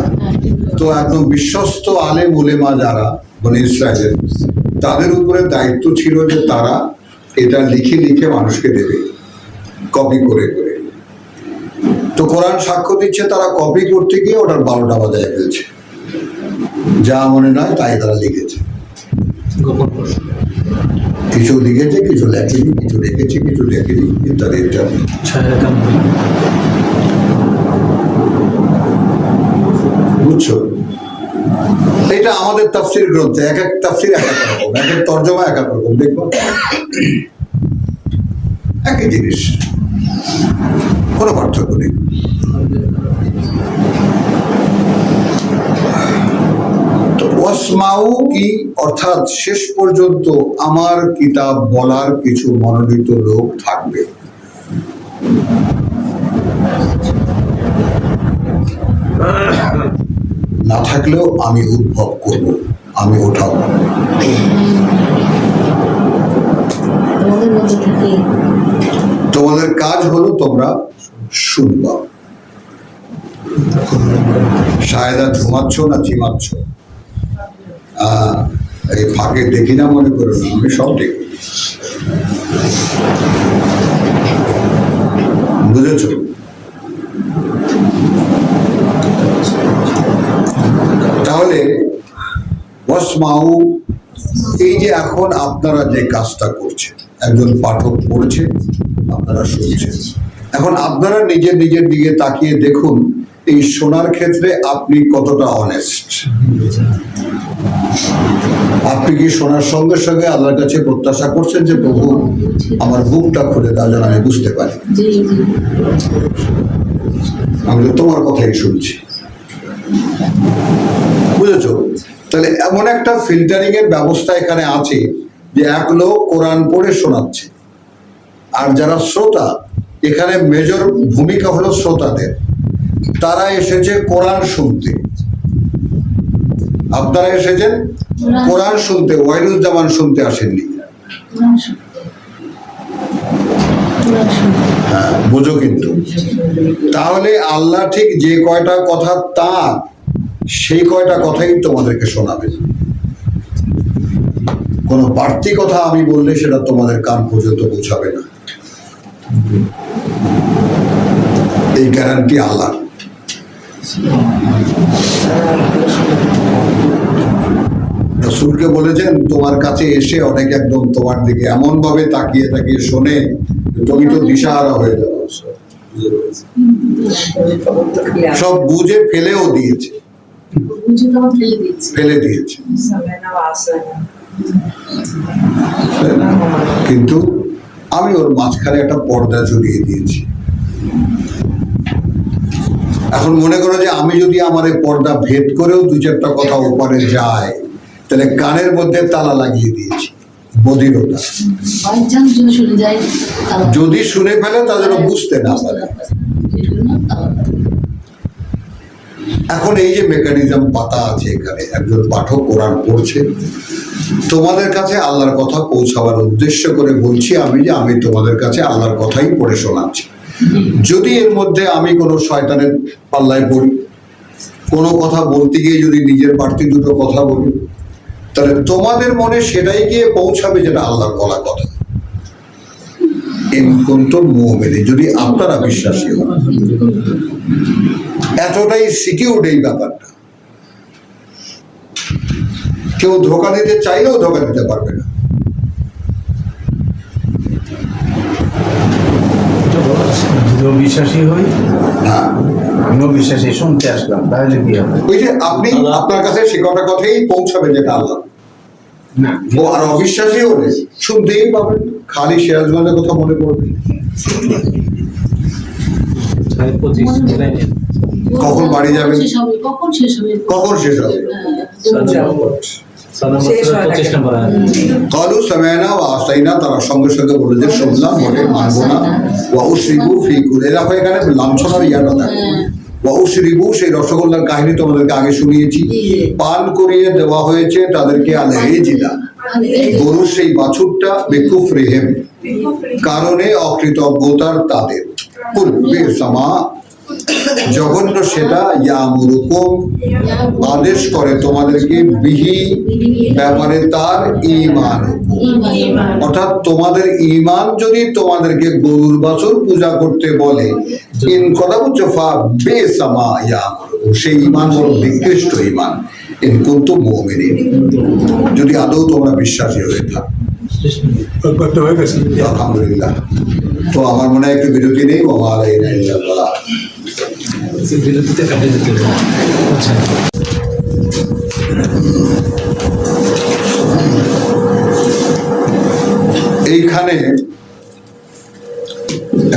তো একদম বিশ্বস্ত আলেম উলেমা যারা বনি ইসরায়েলের, তাদের উপরে দায়িত্ব ছিল যে তারা এটা লিখে লিখে মানুষকে দেবে, কপি করে করে। তো কোরআন সাক্ষ্য দিচ্ছে তারা কপি করতে গিয়ে ওটার 12টা বাজায় ফেলছে, যা মনে নয় তাই তারা লিখেছে। কিছু লিখেছে, কিছু লেখেনি, কিছু রেখেছে, কিছু লেখেনি, ইত্যাদি ইত্যাদি। বুঝছো? এটা আমাদের তাফসীর গ্রন্থে এক এক তাফসীর এক এক রকম, এক এক তর্জমা এক এক রকম, দেখবো একই জিনিস, কোনো পার্থক্য নেই। তো ওয়াসমাউ কি অর্থাৎ শেষ পর্যন্ত আমার কিতাব বলার কিছু মনোনীত লোক থাকবে। না থাকলেও আমি উদ্ভব করব, আমি ওঠাবো। তোমাদের কাজ হলো তোমরা শুনবা। শায়দা ঘুমাচ্ছ না চিমাচ্ছ, এই ফাঁকে দেখি না মনে করো না, আমি সব দেখি। বুঝেছ? তাহলে ওয়াসমাউ, এই যে এখন আপনারা যে কাজটা করছেন, একজন পাঠক পড়ছে, আপনারা শুনছেন, এখন আপনারা নিজের দিকে তাকিয়ে দেখুন এই শোনার ক্ষেত্রে আপনি কতটা অনেস্ট। আপনি কি শোনার সঙ্গে সঙ্গে আল্লাহর কাছে প্রত্যাশা করছেন যে প্রভু আমার বুকটা খুলে দাও যেন আমি বুঝতে পারি, আমি তো তোমার কথাই শুনছি। বুঝেছো? তাহলে এমন একটা ফিল্টারিং এর ব্যবস্থা এখানে আছে যে এক লোক কোরআন পড়ে শোনাচ্ছে, আর যারা শ্রোতা, এখানে মেজর ভূমিকা হলো শ্রোতাদের। তারা এসেছে কোরআন শুনতে, আপনারা এসেছেন কোরআন শুনতে, ওয়াইরুজ্জামান শুনতে আসেননি। হ্যাঁ, বুঝো কিন্তু। তাহলে আল্লাহ ঠিক যে কয়টা কথা তার, সেই কয়টা কথাই তোমাদেরকে শোনাবে। কোনো বাড়তি কথা আমি বললে সেটা তোমাদের কান পর্যন্ত পৌঁছাবে না, এই গ্যারান্টি আল্লাহ। রসুলকে বলেছেন তোমার কাছে এসে অনেক একদম তোমার দিকে এমন ভাবে তাকিয়ে তাকিয়ে শোনে, তুমি তো দিশাহারা হয়ে যাও। সব বুঝে ফেলেও দিয়েছে, ফেলে দিয়েছে। কিন্তু আমি ওর মাঝখানে একটা পর্দা ঝুলিয়ে দিয়েছি। এখন মনে করো যে আমি যদি আমার এই পর্দা ভেদ করেও দু চারটা কথা ওপারে যায়, তাহলে কানের মধ্যে তালা লাগিয়ে দিয়েছি, বধিরতা। যদি শুনে ফেলে তাদের বুঝতে না পারে। এখন এই যে মেকানিজম পাতা আছে এখানে, একজন পাঠক কোরআন পড়ছে, তোমাদের কাছে আল্লাহর কথা পৌঁছাবার উদ্দেশ্য করে বলছি আমি যে আমি তোমাদের কাছে আল্লাহর কথাই পড়ে শোনাচ্ছি। যদি এর মধ্যে আমি কোনো শয়তানের পাল্লায় পড়ি, কোনো কথা বলতে গিয়ে যদি নিজের বাড়তি দুটো কথা বলি, তাহলে তোমাদের মনে সেটাই গিয়ে পৌঁছাবে যেটা আল্লাহর বলা কথা। যদি আপনারা বিশ্বাসী হন, এতটাই সিকিউরড এই ব্যাপারটা, কেউ ধোকা দিতে চাইলেও ধোকা দিতে পারবে না। বিশ্বাসী হই, হ্যাঁ, আমিও বিশ্বাসী শুনতে আসলাম, তাহলে কি হবে? ওই যে আপনি আপনার কাছে সে কটা কথাই পৌঁছাবে যেটা আল্লাহ। না, ও আর অবিশ্বাসী হলে শুনতেই পাবেন, খালি সিরাজগঞ্জের কথা মনে পড়বে। কখন বাড়ি যাবেন, কখন শেষ হবে? কালু সামায়না ওয়া আসাইনা, তারা সঙ্গে সঙ্গে বলে যে শুনলাম, মোটে মানবো না। ওয়া উশরিবু ফি কুল, এরা এখানে লাঞ্ছনার ইয়াটা থাকে। ওয়া উশরিবু, সেই রসগোল্লার কাহিনী তোমাদেরকে আগে শুনিয়েছি। পান করিয়ে দেওয়া হয়েছে তাদেরকে আল ইজলা, গরুর সেই বাছুরটা, বিকুফরিহিম, কারণে অকৃতজ্ঞতার তাদের। কুল বিসামা, জঘন্য সেটা, ইয়ামুরুকুম, আদেশ করে তোমাদেরকে, বিহি, ব্যাপারে তার, ঈমান, অর্থাৎ তোমাদের ঈমান যদি তোমাদেরকে গরুর বাছুর পূজা করতে বলে, ইন কথা বলছো ফা বেসামা ইয়ামুরুকুম, সেই ঈমান বড় নিকৃষ্ট ঈমান। ইন কুনতুম মুমিনিন, যদি আদৌ তোমরা বিশ্বাসী হয়ে থাকো। আলহামদুলিল্লাহ। তো আমার মনে হয় একটু বিরতি নেই। বিরতিতে কাটে যেতে হবে। আচ্ছা, এইখানে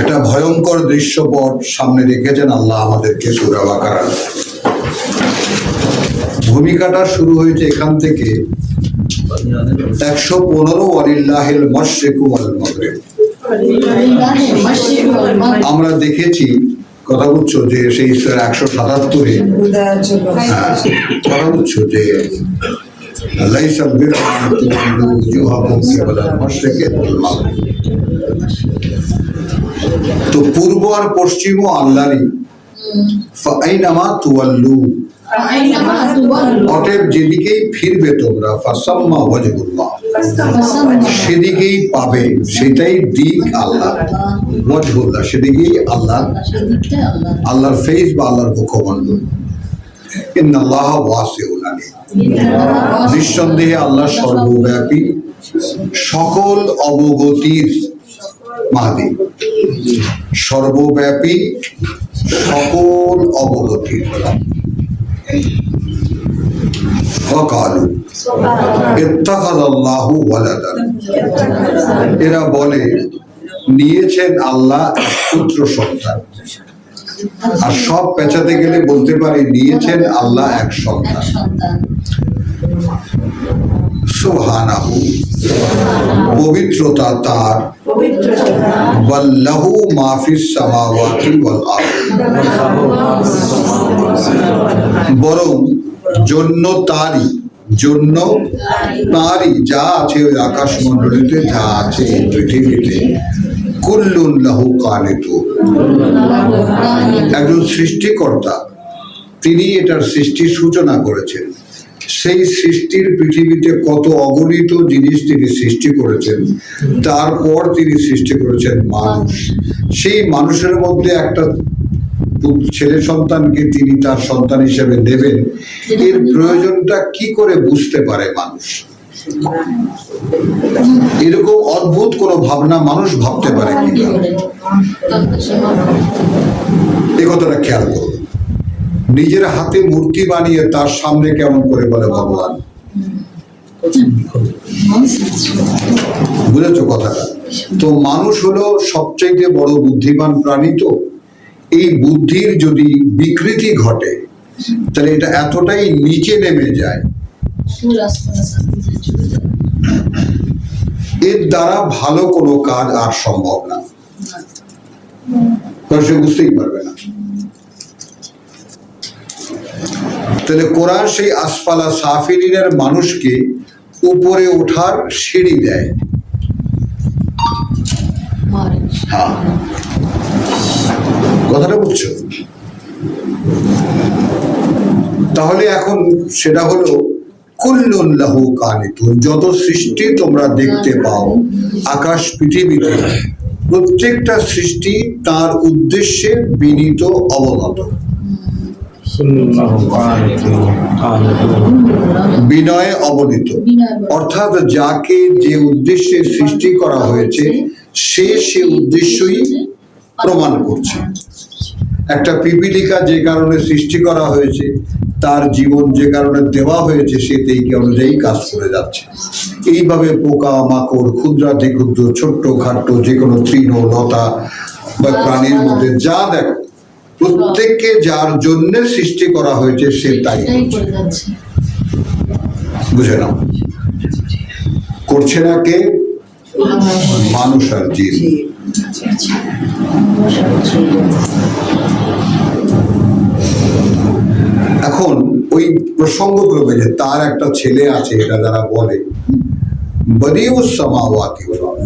একটা ভয়ঙ্কর দৃশ্যপট সামনে রেখেছেন আল্লাহ আমাদেরকে সূরা বাকারার। ভূমিকাটা শুরু হয়েছে এখান থেকে 115 ওয়ালিল্লাহিল মাশরিকু ওয়াল মাগরিব। আমরা দেখেছি, কথা বলছো যে সেই 177-এ কথা বলছো যে লাইসা বিররা আন তুওয়াল্লু ওজুহাকুম কিবালাল মাশরিকি ওয়াল মাগরিব। তো পূর্ব আর পশ্চিমও আল্লাহরই। ফাআইনামা তুওয়াল্লু, অতএব যেদিকেই ফিরবে তোমরা, ফাসাম্মা ওয়াজহুল্লাহ, সেদিকেই পাবে, সেটাই দিক আল্লাহ। ওয়াজহুল্লাহ, সেদিকেই আল্লাহ, আল্লাহর ফেস বা আল্লাহর মুখমণ্ডল। ইন্নাল্লাহ ওয়াসিউন আলিম, নিঃসন্দেহে আল্লাহ সর্বব্যাপী, সকল অবগতির মালিক, সর্বব্যাপী, সকল অবগতির। ওয়াকালু ইত্তাখাযাল্লাহু ওয়ালাদান, এরা বলে নিয়েছেন আল্লাহ এক পুত্র সন্তান। আর সব পেঁচাতে গেলে বলতে পারি নিয়েছেন আল্লাহ এক সন্তান। সুবহানাহু, পবিত্রতা তার, ওয়াল্লাহু মা ফিস সামাওয়াতি ওয়াল আরদ, বরং জন্য তারই, জন্য তারই যা আছে ওই আকাশমণ্ডলীতে, যা আছে এই পৃথিবীতে, কুল্লুন লাহু কানিতুন, একজন সৃষ্টিকর্তা, তিনি এটার সৃষ্টির সূচনা করেছেন। সেই সৃষ্টির পৃথিবীতে কত অগণিত জিনিস তিনি সৃষ্টি করেছেন, তারপর তিনি সৃষ্টি করেছেন মানুষ। সেই মানুষের মধ্যে একটা ছেলে সন্তানকে তিনি তার সন্তান হিসেবে নেবেন, এর প্রয়োজনটা কি করে বুঝতে পারে মানুষ? এরকম অদ্ভুত কোনো ভাবনা মানুষ ভাবতে পারে কিনা, এই কথাটা খেয়াল করুন। নিজের হাতে মূর্তি বানিয়ে তার সামনে কেমন করে বলে ভগবান, বুঝেছো কথাটা? তো মানুষ হলো সবচেয়ে বড় বুদ্ধিমান প্রাণী। তো এই বুদ্ধির যদি বিকৃতি ঘটে, তাহলে এটা এতটাই নিচে নেমে যায়, এর দ্বারা ভালো কোনো কাজ আর সম্ভব না, সে বুঝতেই পারবে না। তাহলে কোরআন সেই আসফালা সাফিলিনের মানুষকে উপরে ওঠার সিঁড়ি দেয়। হ্যাঁ, কথাটা বুঝছো? তাহলে এখন সেটা হলো কুল্লুন লাহু কানিতুন, যত সৃষ্টি তোমরা দেখতে পাও আকাশ পৃথিবীতে, প্রত্যেকটা সৃষ্টি তার উদ্দেশ্যে বিনীত অবনত, বিনয়ে অবনীত, অর্থাৎ যাকে যে উদ্দেশ্যে সৃষ্টি করা হয়েছে সে উদ্দেশ্যই প্রমাণ করছে। একটা পিপিলিকা যে কারণে সৃষ্টি করা হয়েছে, তার জীবন যে কারণে দেওয়া হয়েছে, সে সেই অনুযায়ী কাজ করে যাচ্ছে। এইভাবে পোকা মাকড়, ক্ষুদ্রাতি ক্ষুদ্র, ছোট্ট খাট্ট যে কোনো তৃণ লতা বা প্রাণীর মধ্যে যা দেখো, প্রত্যেককে যার জন্য সৃষ্টি করা হয়েছে সে তাই করছে। বুঝে নাও, করছে না কে? মানুষ আর জিন। এখন ওই প্রসঙ্গ করবে যে তার একটা ছেলে আছে, এটা যারা বলে বদিউস সামাওয়াতি ওয়াল আরদ,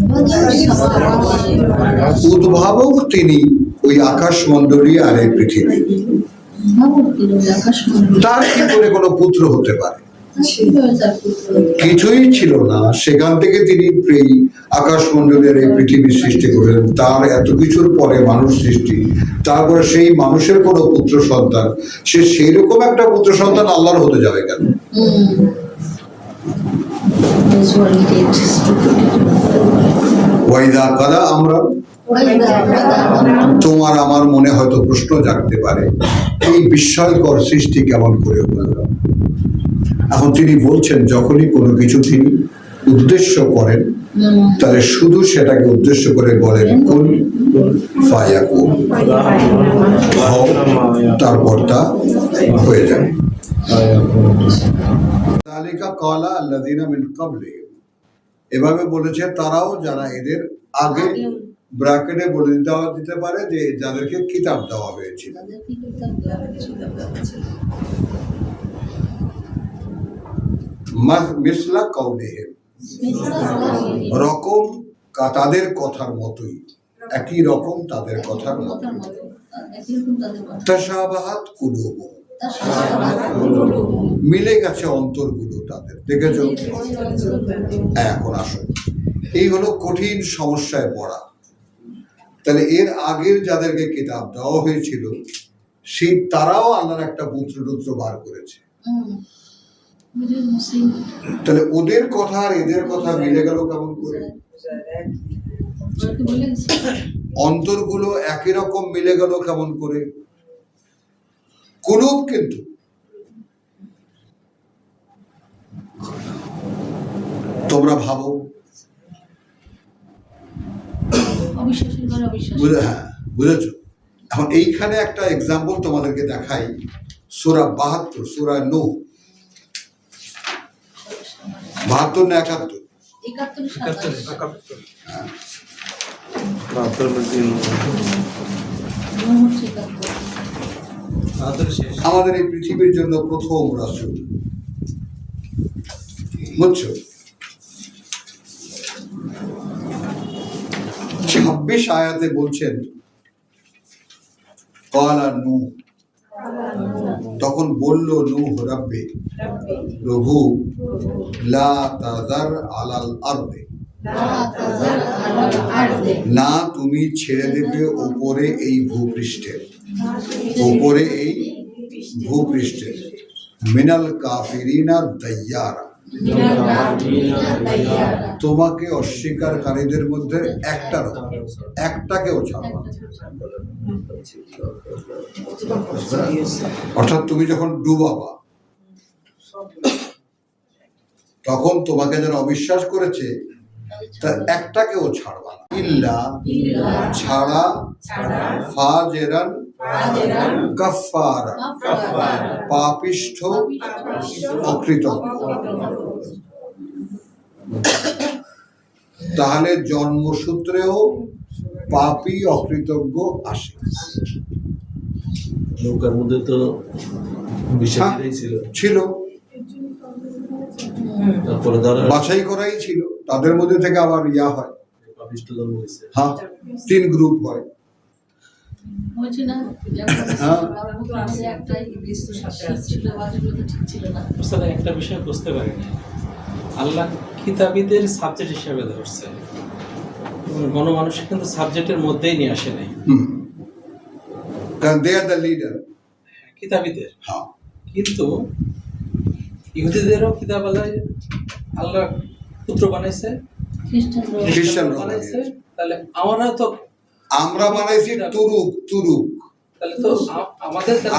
উদ্ভাবক তিনি ওই আকাশমণ্ডলী আর এই পৃথিবী। তার কি করে কোনো পুত্র হতে পারে? কিছুই ছিল না, সেখান থেকে তিনি এই আকাশমণ্ডলের এই পৃথিবী সৃষ্টি করেছেন। তার এত কিছুর পরে মানুষ সৃষ্টি, তারপরে সেই মানুষের কোনো পুত্র সন্তান, সে সেই রকম একটা পুত্র সন্তান আল্লাহর হতে যাবে কেন? ওয়াইদা কাদা আমরা, তোমার আমার মনে হয়তো প্রশ্ন জাগতে পারে, এই বিস্ময়কর সৃষ্টি কেমন করে হলো? এখন তিনি বলছেন, যখনই কোনো কিছু তিনি উদ্দেশ্য করেন, তাহলে শুধু সেটাকে উদ্দেশ্য করে বলেন কুন ফায়াকুন, হও, তারপর তা হয়ে যায়। যালিকা ক্বালা আল্লাযীনা মিন ক্বাবলিহিম, এভাবে বলেছে তারাও যারা এদের আগে, ব্র্যাকেটে বলে দিতে পারে যে যাদেরকে কিতাব দেওয়া হয়েছিল। মিসলা কাউলিহিম, রকম তাদের কথার মতোই, একই রকম তাদের কথার মতো। তাশাবাহাত কুলুবুহুম, মিলে গেছে অন্তরগুলো তাদের, দেখেছো? এখন আসো, এই হলো কঠিন সমস্যায় পড়া। তাহলে এর আগের যাদেরকে কিতাব দেওয়া হয়েছিল, সেই তারাও আল্লাহর একটা পুত্র বার করেছে। তাহলে ওদের কথা আর এদের কথা মিলে গেল কেমন করে? অন্তরগুলো একই রকম মিলে গেল কেমন করে? কুলুব কিন্তু তোমরা ভাবো, হ্যাঁ বুঝেছো? এখন এইখানে একটা এক্সাম্পল তোমাদেরকে দেখাই, সূরা ৭২, সূরা নূহ। 72 না 71? 71 27 শেষ। আমাদের এই পৃথিবীর জন্য প্রথম রাসূল, বুঝছো? 26 আয়াতে বলছেন ক্বালা নূহ, তখন বলল নূহ, রাব্বি, প্রভু, লা তাযার আলাল আরদি, না তুমি ছেড়ে দেবে ওপরে এই ভূপৃষ্ঠে, ওপরে এই ভূপৃষ্ঠে, মিনাল কাফিরিনা দাইয়ারা, তোমাকে অস্বীকারীদের মধ্যে একটাকেও ছাড়বা না। অর্থাৎ তুমি যখন ডুবাবা তখন তোমাকে যারা অবিশ্বাস করেছে তা একটাকেও ছাড়বা না, ইল্লা ছাড়া, ফাজেরান কাফারা পাপিষ্ঠ অকৃতজ্ঞ। তাহলে জন্মসূত্রেও পাপী অকৃতজ্ঞ আসে। নৌকার মধ্যে তো বিষয়টাই ছিল, ছিল তারপরে ধরো বাছাই করাই ছিল, তাদের মধ্যে থেকে আবার ইয়া হয়, পাপিষ্ঠ জন্ম হয়েছে। হ্যাঁ 3 গ্রুপ হয়। হয়েছে না? হ্যাঁ। একটাই ছিল, বাকিগুলো তো ঠিক ছিল না। আসলে একটা বিষয় বুঝতে পারি না, আল্লাহ কিতাবীদের সাবজেক্ট হিসেবে ধরছে, গণমানুষ কিন্তু সাবজেক্টের মধ্যেই নিয়ে আসে নাই, কারণ দে আর দ্য লিডার। কিতাবীদের। হ্যাঁ, কিন্তু ইহুদিদেরও কিতাব আল্লাহ পুত্র বানাইছে, খ্রিস্টানরা বানাইছে, তাহলে আমরা বানাইছি তুরুক। তাহলে তো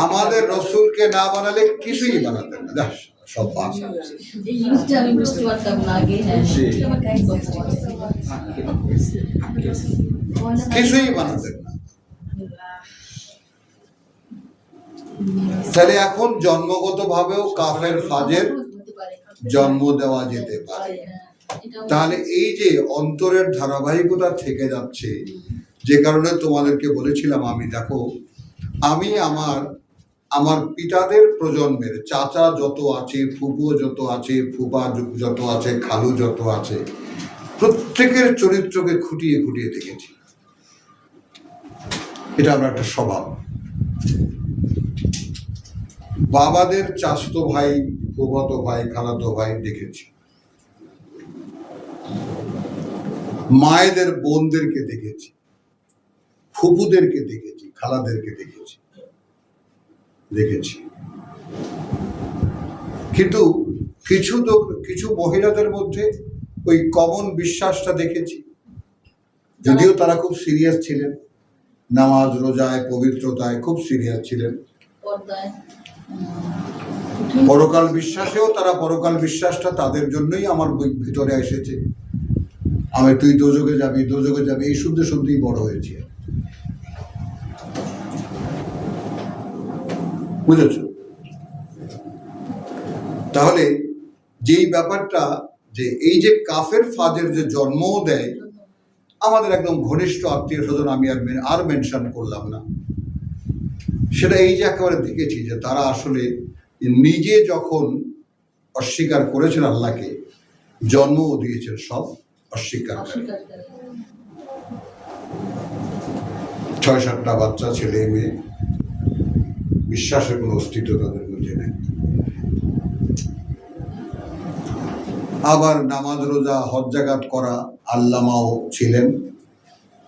আমাদের রসুলকে না বানালে কিছুই বানাতেন না, দেখ সব বানাতে। এই জিনিসটা আমি বুঝতে পারতাম না আগে। হ্যাঁ, কিছুই বানাতেন না। তাহলে এখন জন্মগত ভাবেও কাফের ফাজের জন্ম দেওয়া যেতে পারে। তাহলে এই যে অন্তরের ধারাবাহিকতা থেকে যাচ্ছে, যে কারণে তোমাদেরকে বলেছিলাম, আমি দেখো, আমি আমার পিতাদের প্রজন্মের চাচা যত আছে, ফুপু যত আছে, ফুপা যত আছে, খালু যত আছে, প্রত্যেকের চরিত্রকে খুঁটিয়ে খুঁটিয়ে দেখেছি। এটা আমার একটা স্বভাব। বাবাদের চাচতো ভাই, ফুফাতো ভাই, খালাতো ভাই দেখেছি, মায়েদের বোনদেরকে দেখেছি, ফুপুদেরকে দেখেছি, খালাদেরকে দেখেছি। কিন্তু কিছু মহিলাদের মধ্যে ওই কমন বিশ্বাসটা দেখেছি, যদিও তারা খুব সিরিয়াস ছিলেন, নামাজ রোজায় পবিত্রতায় খুব সিরিয়াস ছিলেন, পরকাল বিশ্বাসেও তারা পরকাল বিশ্বাসটা তাদের জন্যই আমার ভিতরে এসেছে। তুই দোজখে যাবি এই শুনতে শুনতেই বড় হয়েছে, বুঝেছ? তাহলে যেই ব্যাপারটা, যে এই যে কাফের ফাজের যে জন্মও দেয়, আমাদের একদম ঘনিষ্ঠ আত্মীয় স্বজন, আমি আর মেনশন করলাম না, সেটা এই যে একেবারে দেখেছি যে তারা আসলে নিজে যখন অস্বীকার করেছেন আল্লাহকে, জন্মও দিয়েছেন সব অস্বীকার। 6-7টা বাচ্চা, ছেলে মেয়ে, বিশ্বাসের কোনো অস্তিত্ব তাদের মধ্যে নেই। আবার নামাজ রোজা হজ জাকাত করা আল্লামাও ছিলেন,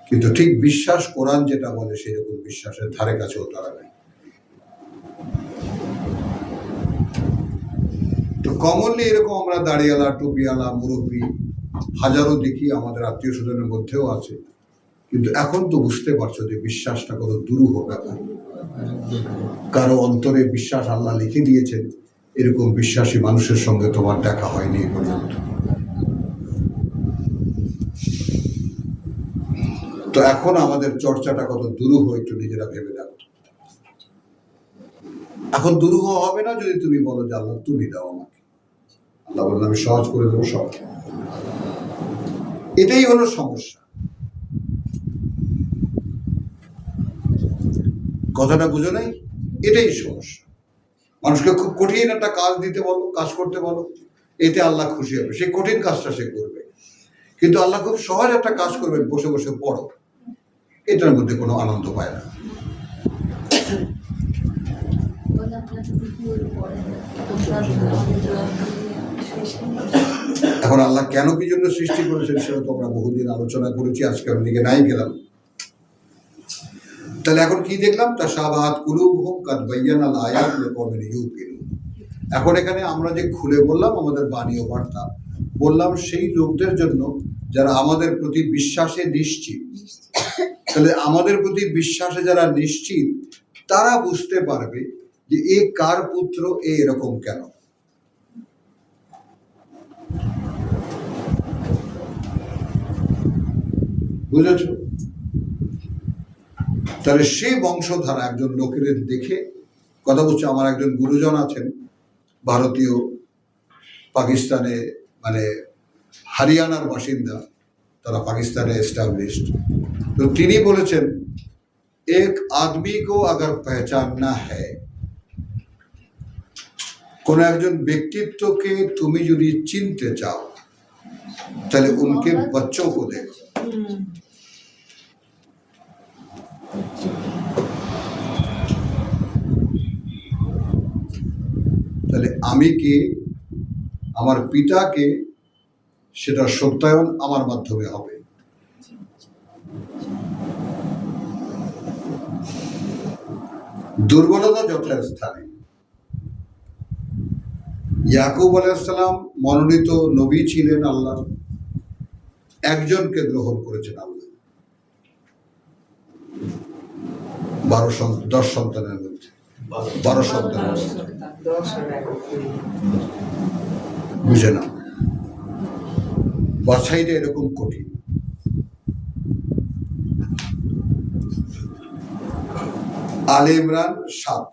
কিন্তু ঠিক বিশ্বাস কোরআন যেটা বলে সেরকম বিশ্বাসের ধারে কাছেও তারা নেই। তো কমনলি এরকম আমরা দাড়িওয়ালা, টুপিওয়ালা, মুরব্বী হাজারো দেখি, আমাদের আত্মীয় স্বজনের মধ্যেও আছে। কিন্তু এখন তো বুঝতে পারছো যে বিশ্বাসটা কত দুরূহ ব্যাপার। কারো অন্তরে বিশ্বাস আল্লাহ লিখে দিয়েছেন, এরকম বিশ্বাসী মানুষের সঙ্গে তোমার দেখা হয়নি এ পর্যন্ত। তো এখন আমাদের চর্চাটা কত দুরূহ একটু নিজেরা ভেবে দেখো। এখন দুরূহ হবে না যদি তুমি বলো যে আল্লাহ তুমি দাও আমাকে, আল্লাহ বললেন আমি সহজ করে দেবো সব। এটাই হলো সমস্যা। কথাটা বুঝো নাই? এটাই সমস্যা। মানুষকে খুব কঠিন একটা কাজ দিতে বলো, কাজ করতে বলো, এতে আল্লাহ খুশি হবে, সেই কঠিন কাজটা সে করবে। কিন্তু আল্লাহ খুব সহজ একটা কাজ করবেন, বসে বসে পড়ো, এটার মধ্যে কোনো আনন্দ পায় না। বলে আপনাকে ভিডিও পড়ে এখন আল্লাহ কেন কি জন্য সৃষ্টি করেছেন সেটা তো আমরা বহুদিন আলোচনা করেছি, আজকে আমি দিকে নাই গেলাম। তাহলে এখন কি দেখলাম? তাশাবাহাত কুলুবুহুম কাদ বায়্যানাল আয়াত লিকাওমিন ইউকিনুন। এখন এখানে আমরা যে খুলে বললাম আমাদের বাণী ও বার্তা, বললাম সেই লোকদের জন্য যারা আমাদের প্রতি বিশ্বাসে নিশ্চিত। তাহলে আমাদের প্রতি বিশ্বাসে যারা নিশ্চিত তারা বুঝতে পারবে যে এ কার পুত্র, এ এরকম কেন। বুঝেছ? তাহলে সেই বংশধারা একজন লোকের দেখে কথা বলছে। আমার একজন গুরুজন আছেন ভারতীয়, পাকিস্তানে মানে হরিয়ানার বাসিন্দা, তারা পাকিস্তানে এস্টাবলিশড। তো তিনি বলেছেন এক আদমি কো আগার পেহচাননা হ্যায়, কোন একজন ব্যক্তিত্বকে তুমি যদি চিনতে চাও তাহলে উনকে বাচ্চোं को देखो। তাহলে আমি কে, আমার পিতাকে, সেটা সত্যায়ন আমার মাধ্যমে হবে। দুর্বলতা যথাস্থানে। ইয়াকুব আলাইহিস সালাম মনোনীত নবী ছিলেন আল্লাহ, একজনকে গ্রহণ করেছেন আল্লাহ 10 সন্তানের মধ্যে, 12 সন্তানের মধ্যে। বুঝে না, বাছাইটা এরকম কঠিন। আলে ইমরান 7।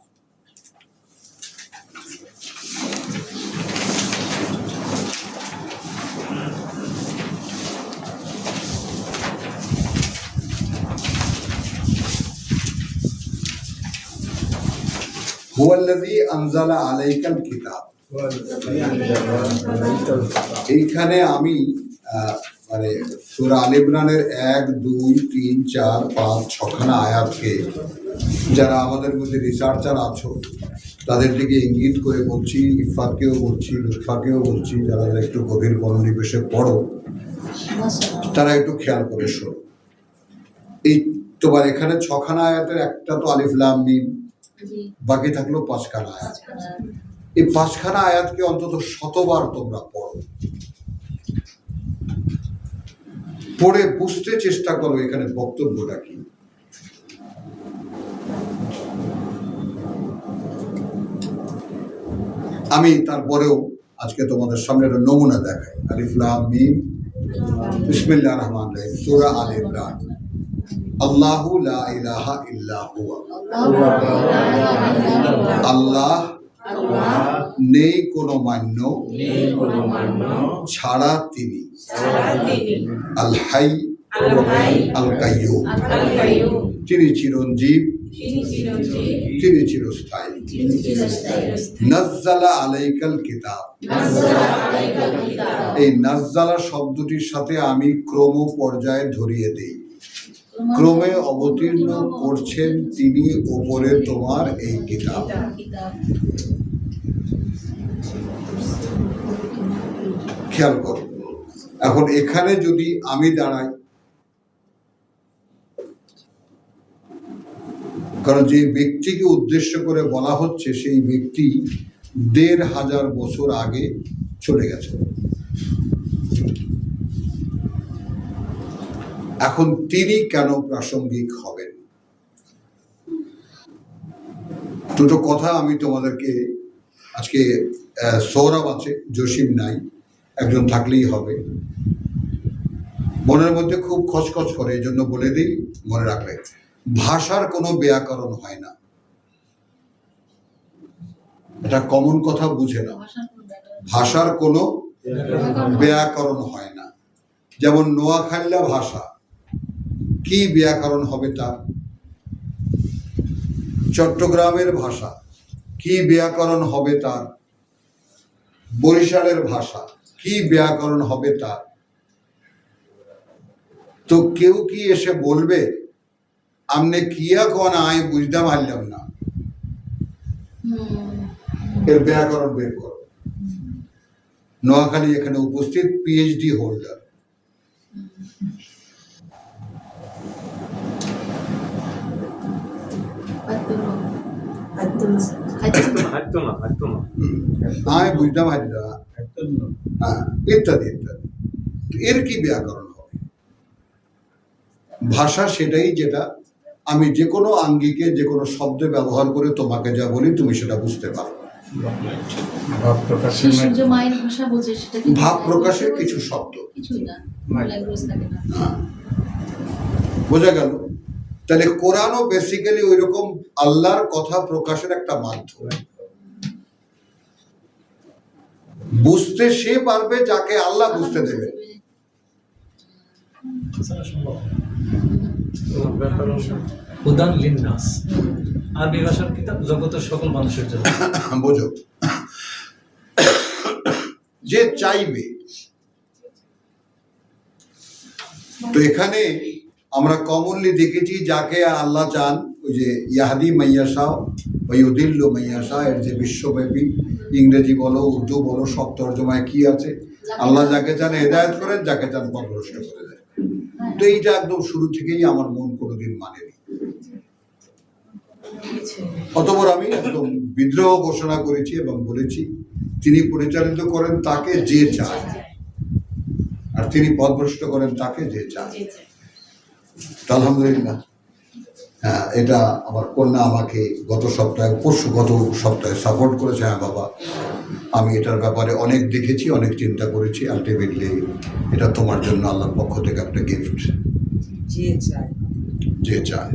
হুয়াল্লাযী আনজালা আলাইকাল কিতাব। এইখানে আমি মানে সূরা আলে ইমরানের 1, 2, 3, 4, 5, 6খানা আয়াতকে যারা আমাদের মধ্যে রিসার্চার আছো তাদের দিকে ইঙ্গিত করে বলছি, ইফাতকেও বলছি, লুৎফাকেও বলছি, যারা একটু গভীর মনোনিবেশে পড়ো তারা একটু খেয়াল করে শোনো। এই তোমার এখানে 6খানা আয়াতের একটা তো আলিফ লাম মিম, বাকি থাকলো 5খানা আয়াত। এই 5খানা আয়াতকে অন্তত 100বার তোমরা পড়ো, পড়ে বুঝতে চেষ্টা করো এখানে বক্তব্যটা কি। আমি তারপরেও আজকে তোমাদের সামনে একটা নমুনা দেখাই। আলিফ লাম মিম, বিসমিল্লাহির রহমানির রহিম, সূরা আলে ইমরান। আল্লাহু লা ইলাহা ইল্লা হুয়া, আল্লাহ নেই কোনো মান্য ছাড়া তিনি, আল হাই আল কাইয়ুম, তিনি চিরঞ্জীব, তিনি চিরস্থায়ী। নাজ্জালা আলাইকাল কিতাব, এই নাজ্জালা শব্দটির সাথে আমি ক্রম পর্যায়ে ধরিয়ে দেই, ক্রমে অবতীর্ণ করছেন তিনি উপরে তোমার এই কিতাব। খেয়াল করো, এখন এখানে যদি আমি দাঁড়াই, কারণ যে ব্যক্তিকে উদ্দেশ্য করে বলা হচ্ছে সেই ব্যক্তি 1500 বছর আগে চলে গেছে। এখন তিনি কেন প্রাসঙ্গিক হবেন? দুটো কথা আমি তোমাদেরকে আজকে, সৌরভ আছে, জসিম নাই, একজন থাকলেই হবে। মনের মধ্যে খুব খচখচ করে, এই জন্য বলে দিই, মনে রাখবে ভাষার কোনো ব্যাকরণ হয় না, এটা কমন কথা বুঝে না। ভাষার কোনো ব্যাকরণ হয় না। যেমন নোয়াখালীর ভাষা, কি ব্যাকরণ হবে তার? চট্টগ্রামের ভাষা, কি ব্যাকরণ হবে তার? বরিশালের ভাষা, কি ব্যাকরণ হবে তার? তো কেউ কি এসে বলবে আমনে কিয়া কোন আমি বুঝতে পারলাম না, এর ব্যাকরণ বের করো। নোয়াখালী এখানে উপস্থিত পিএইচডি হোল্ডার। আমি বুঝতে পারলাম না, হ্যাঁ, ইত্যাদি ইত্যাদি। তো এর কি ব্যাকরণ হবে? ভাষা সেটাই যেটা আমি যে কোনো আঙ্গিকে যে কোনো শব্দ ব্যবহার করে তোমাকে যা বলি তুমি সেটা বুঝতে পারো। ভাব প্রকাশের সূর্য মাধ্যমে। মায়ের ভাষা বোঝে, সেটা কি ভাব প্রকাশের কিছু শব্দ, কিছুই না, ল্যাঙ্গুয়েজ থাকে না। হ্যাঁ, বোঝা গেল? তাহলে কোরআনও বেসিক্যালি ওই রকম আল্লাহর কথা প্রকাশের একটা মাধ্যম। বুঝতে সে পারবে যাকে আল্লাহ বুঝতে দেবে। হুদান লিন্নাস, আরবি ভাষার কিতাব জগতের সকল মানুষের জন্য। বোঝো, যে চাইবে। তো এখানে আমরা কমনলি দেখেছি যাকে আল্লাহ চান, ওই যে ইয়াহাদি মাইয়াশা ওই উদিল্ল মাইয়াশা, এর যে বিশ্বব্যাপী ইংরেজি বলো উর্দু বলো সব তর্জমায় কি আছে, আল্লাহ যাকে চান হেদায়েত করেন, যাকে চান পথভ্রষ্ট করে দেন। তো এইটা একদম শুরু থেকেই আমার মন কোনোদিন মানেনি। অতঃপর আমি একদম বিদ্রোহ ঘোষণা করেছি এবং বলেছি তিনি পরিচালিত করেন তাকে যে চায়, আর তিনি পথভ্রষ্ট করেন তাকে যে চায়। তো আলহামদুলিল্লাহ, হ্যাঁ, এটা আমার কন্যা আমাকে গত সপ্তাহে সাপোর্ট করেছে। হ্যাঁ বাবা, আমি এটার ব্যাপারে অনেক দেখেছি, অনেক চিন্তা করেছি, আলটিমেটলি এটা তোমার জন্য আল্লাহর পক্ষ থেকে একটা গিফট। যে চায়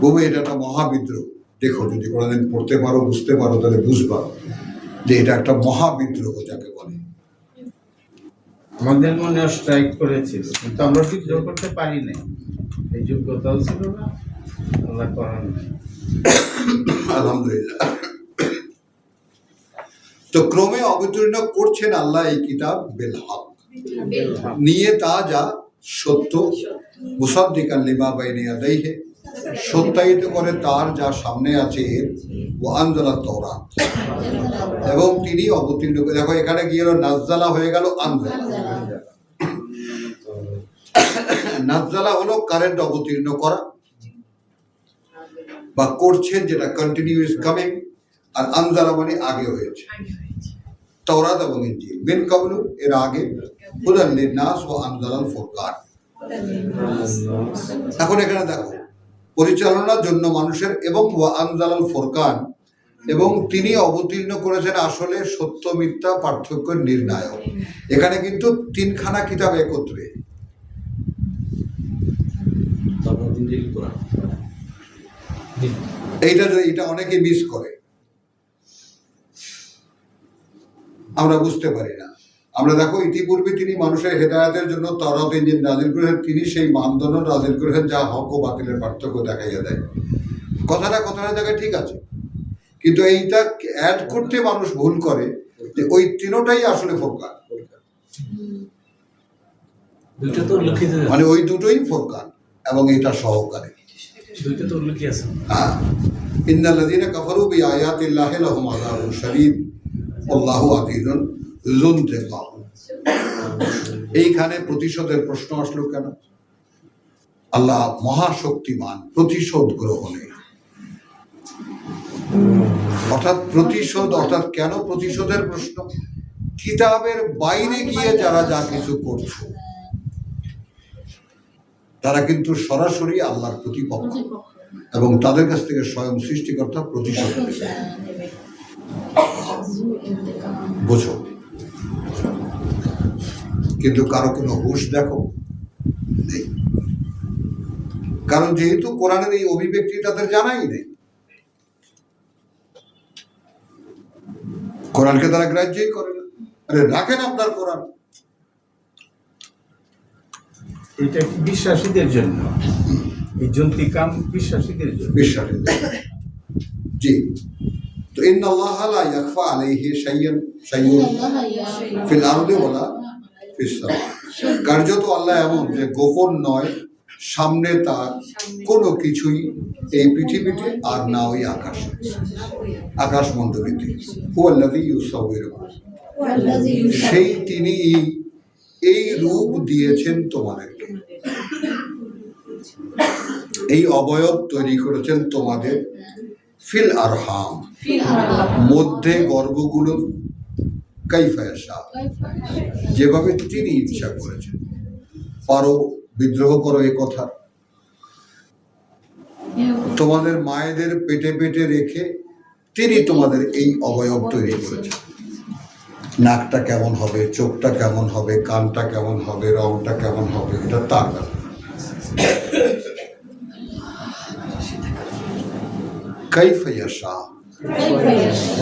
বউ, এটা একটা মহাবিদ্রোহ। দেখো, যদি কোনোদিন পড়তে পারো, বুঝতে পারো, তাহলে বুঝবা যে এটা একটা মহাবিদ্রোহ যাকে বলে। আমাদের মনে স্ট্রাইক করেছিল, কিন্তু আমরা বিদ্রোহ করতে পারি নাই, এই যোগ্যতাও ছিল না, আল্লাহ করার নাই। আলহামদুলিল্লাহ। তো ক্রমে অবতীর্ণ করছেন আল্লাহ এই কিতাব বিল হক, নিয়ে তা যা সত্য, মুসাদ্দিকান লিমা বাইনা ইয়াদাইহি, সত্যায়িত করে তার যা সামনে আছে, ওয়া আনজালা তাওরাত, এবং তিনি অবতীর্ণ করে। দেখো এখানে গিয়ে নাজ্জালা হয়ে গেল আনজালা। নাজ্জালা হলো কারেন্ট অবতীর্ণ করা বা করছেন, যেটা কন্টিনিউয়াস কামিং, আর আনজালা মানে আগে হয়েছে। তাওরাত এবং ইনজিল মিন কাবলু, এর আগে, হুদান লিন্নাস ওয়া আনজালাল ফুরকান। এখন এখানে দেখো, পরিচালনার জন্য মানুষের, এবং ওয়া আনজালাল ফুরকান, এবং তিনি অবতীর্ণ করেছেন আসলে সত্য মিথ্যা পার্থক্যের নির্ণায়ক। এখানে কিন্তু তিনখানা কিতাব একত্রে। এইটা অনেকে মিস করে, আমরা বুঝতে পারি না। আমরা দেখো, ইতিপূর্বে তিনি মানুষের হেদায়েতের জন্য তাওরাত ইনজিল নাযিল করেছেন, তিনি সেই মানদণ্ড নাযিল করেছেন যা হক ও বাতিলের পার্থক্য দেখাইয়া দেয়। কথাটা জায়গায় ঠিক আছে, কিন্তু এইটা অ্যাড করতে মানুষ ভুল করে যে ওই তিনটাই আসলে ফুরকান, মানে ওই দুটোই ফুরকান এবং এটা সহকারে। হ্যাঁ, ইন্নাল্লাযীনা কাফারু বিআয়াতিল্লাহি লাহুম আযাবুন শাদীদ আল্লাহু আযীজুন যুল ইনতিকাম। এইখানে প্রতিশোধের প্রশ্ন আসলো কেন? আল্লাহ মহাশক্তিমান, প্রতিশোধ গ্রহণে। অর্থাৎ প্রতিশোধ, অর্থাৎ কেন প্রতিশোধের প্রশ্ন? কিতাবের বাইরে গিয়ে যারা যা কিছু করছে তারা কিন্তু সরাসরি আল্লাহর প্রতিপক্ষ, এবং তাদের কাছ থেকে স্বয়ং সৃষ্টিকর্তা প্রতিশোধ নেবে। বোঝো, কিন্তু কারো কোনো হুঁশ দেখো নেই, কারণ যেহেতু কোরআনের এই অভিব্যক্তি তাদের জানাই নেই, কোরআনকে তারা গ্রাহ্যই করে না। আরে রাখেন আপনার কোরআন। এটা কি বিশ্বাসীদের জন্য? এই জন্তিকাম বিশ্বাসীদের জন্য। বিশ্বাসী জি। তো ইন্নাল্লাহ লা ইয়াখফা আলাইহি শাইয়ুন ফিল আরদি ওয়ালা ফিস সামা। কার্যত আল্লাহ এমন যে গোপন নয়, সামনে তার কোনো কিছুই এই পৃথিবীতে আর না ওই আকাশে, আকাশমণ্ডলীতে। হুয়াল্লাযী ইউসাউবিরুকুম, সেই তিনি এই রূপ দিয়েছেন তোমাদেরকে, এই অবয়ব তৈরি করেছেন তোমাদের, ফিল আরহাম, মধ্যে গর্ভগুলো, কাইফা ইয়াশা, যেভাবে তিনি ইচ্ছা করেছেন। পারো বিদ্রোহ করো এ কথা? তোমাদের মায়েদের পেটে পেটে রেখে তিনি তোমাদের এই অবয়ব তৈরি করেছেন। নাকটা কেমন হবে, চোখটা কেমন হবে, কানটা কেমন হবে, রংটা কেমন হবে, এটা তার ব্যাপার। কাইফা ইয়াশা,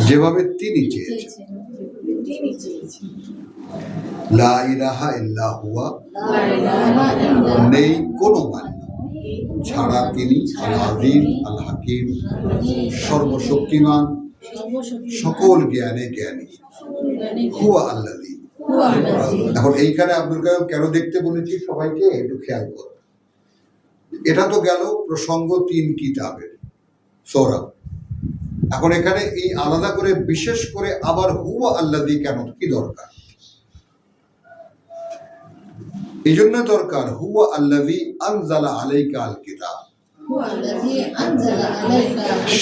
যেভাবে তিনি চেয়েছেন। লা ইলাহা ইল্লা হুয়া, নেই কোনো মান্য ছাড়া তিনি, আল আযীম আল হাকিম, সর্বশক্তিমান, সকল জ্ঞানে জ্ঞানী। হুয়া আল্লাযী। এখন এইখানে আব্দুল কাইয়ুম কেন দেখতে বলেছি সবাইকে একটু খেয়াল করো। এটা তো গেল প্রসঙ্গ 3 কিতাবের সূরা। এখন এখানে এই আলাদা করে বিশেষ করে আবার হুয়া আল্লাযী কেন, কি দরকার? এই জন্য দরকার, হুয়া আল্লাযী আনজালা আলাইকা আল কিতাব,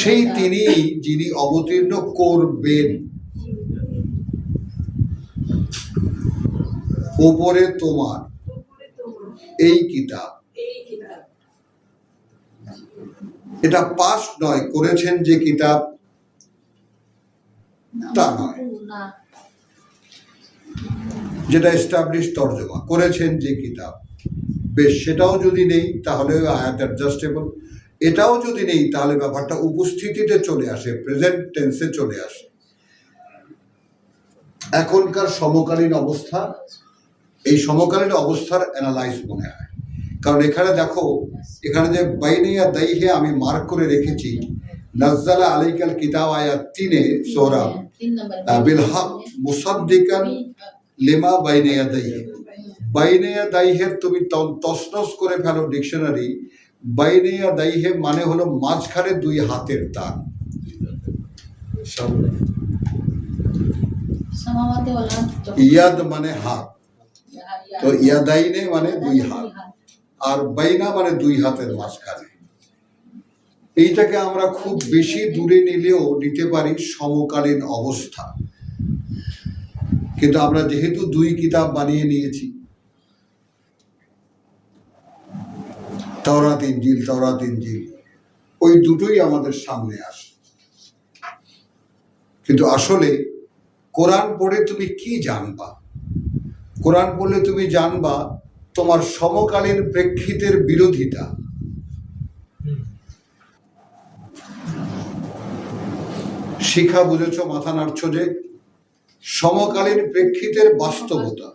সেই তিনি যিনি অবতীর্ণ করবেন উপরে তোমার এই কিতাব। এটা পাস্ট নয়, করেছেন যে কিতাব তা নয়, যেটা এস্টাবলিশ তর্জমা, করেছেন যে কিতাব। বেশ, সেটাও যদি নেই তাহলে আয়াত অ্যাডজাস্টেবল। এটাও যদি নেই তাহলে ব্যাপারটা উপস্থিতিতে চলে আসে, প্রেজেন্ট টেন্সে চলে আসে। এখনকার সমকালীন অবস্থা, এই সমকালীন অবস্থার অ্যানালাইজ মনে হয়। কারণ এখানে দেখো, এখানে যে বাইনিয়া দাইহে আমি মার্ক করে রেখেছি, নাজ্জালা আলাইকাল কিতাব আয়াত 3-এ সূরা বিল হক মুসাদ্দিকান লিমা বাইনিয়া দাইহে। বাইনিয়া দাইহে তুমি তসনস করে ফেলো ডিকশনারি। বাইনিয়া দাইহে মানে হলো মাঝখানে 2 হাতের তার। ইয়াদ মানে হাত, তো ইয়াদাইনে মানে 2 হাত, আর বাইনা মানে 2 হাতের মাঝখানে। এইটাকে আমরা খুব বেশি দূরে নিলেও নিতে পারি সমকালীন অবস্থা। কিন্তু আমরা যেহেতু 2 কিতাব বানিয়ে নিয়েছি, তাওরাত ইনজিল, ওই দুটোই আমাদের সামনে আসে। কিন্তু আসলে কোরআন পড়ে তুমি কি জানবা? কোরআন পড়লে তুমি জানবা তোমার সমকালীন প্রেক্ষিতের বিরোধিতা। শিখা বুঝেছ, মাথা নাড়ছ যে সমকালীন প্রেক্ষিতের বাস্তবতা।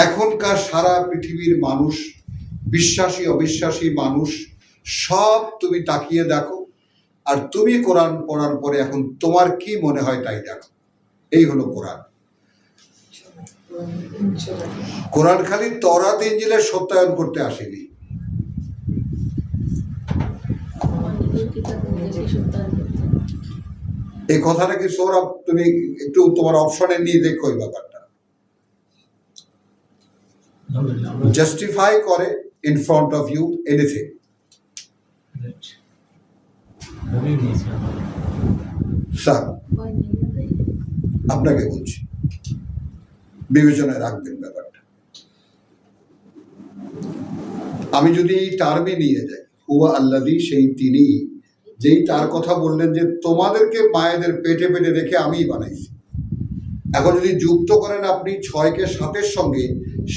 এখনকার সারা পৃথিবীর মানুষ, বিশ্বাসী অবিশ্বাসী মানুষ, সব তুমি তাকিয়ে দেখো, আর তুমি কোরআন পড়ার পরে এখন তোমার কি মনে হয় তাই দেখো। এই হলো কোরআন। কোরআন খালি তওরাত ইনজিলের সত্যায়ন করতে আসেনি। এই কথাটা কি সৌরভ তুমি একটু তোমার অপশনে নিয়ে দেখো এই ব্যাপারটা। জাস্টিফাই করে in front of you anything. Sir আপনাকে বলছি, বিবেচনায় রাখবেন ব্যাপারটা। আমি যদি এই টার্মে নিয়ে যাই, হুয়া আল্লাযী, সেই তিনি, যেই তার কথা বললেন যে তোমাদেরকে মায়েদের পেটে পেটে রেখে আমিই বানাইছি। এখন যদি যুক্ত করেন আপনি 6-কে 7-এর সঙ্গে,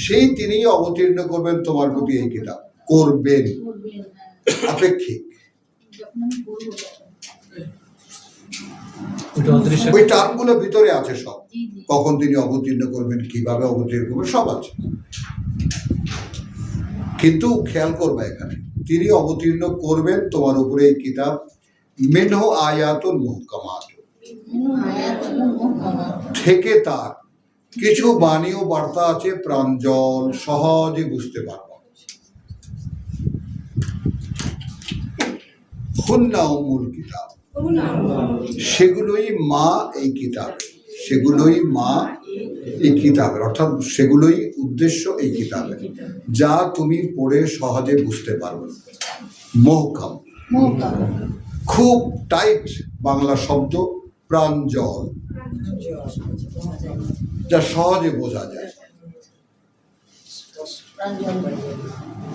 সেই তিনিই অবতীর্ণ করবেন তোমার প্রতি এই কিতাব। করবেন আপেক্ষিক। ওটা অদৃশ্য। ওই টার্মগুলো ভিতরে আছে সব, জি জি কখন তিনি অবতীর্ণ করবেন, কিভাবে অবতীর্ণ করবেন, সব আছে। কিন্তু খেয়াল করবে এখানে তিনি অবতীর্ণ করবেন তোমার উপরে এই কিতাব, মিনহু আয়াতুন মুহকামাত, থেকে তার কিছু বাণী ও বার্তা আছে প্রাঞ্জল, সহজে বুঝতে পারবা। হুন্না উম্মুল কিতাব, সেগুলোই মা এই কিতাব, সেগুলোই মা এই কিতাবের, অর্থাৎ সেগুলোই উদ্দেশ্য এই কিতাবের, যা তুমি পড়ে সহজে বুঝতে পারবে। মুহকাম, খুব টাইট বাংলা শব্দ, প্রাঞ্জল, যা সহজে বোঝা যায়,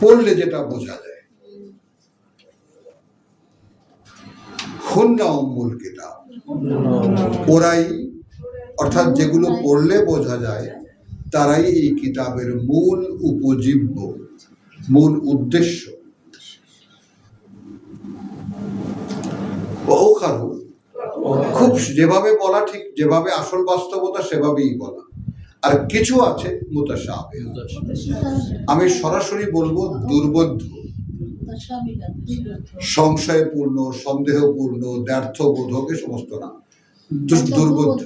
পড়লে যেটা বোঝা যায়। হুন্না উম্মুল কিতাব, ওরাই, অর্থাৎ যেগুলো পড়লে বোঝা যায় তারাই এই কিতাবের মূল উপজীব্য, মূল উদ্দেশ্য। ওখারু, খুব যেভাবে বলা ঠিক, যেভাবে আসল বাস্তবতা সেভাবেই বলা। আর কিছু আছে মুতাশাবিহ, আমি সরাসরি বলবো দুর্বোধ্য, সংশয়পূর্ণ, সন্দেহপূর্ণ, দ্ব্যর্থবোধক, এ সমস্ত না, দুর্বোধ্য।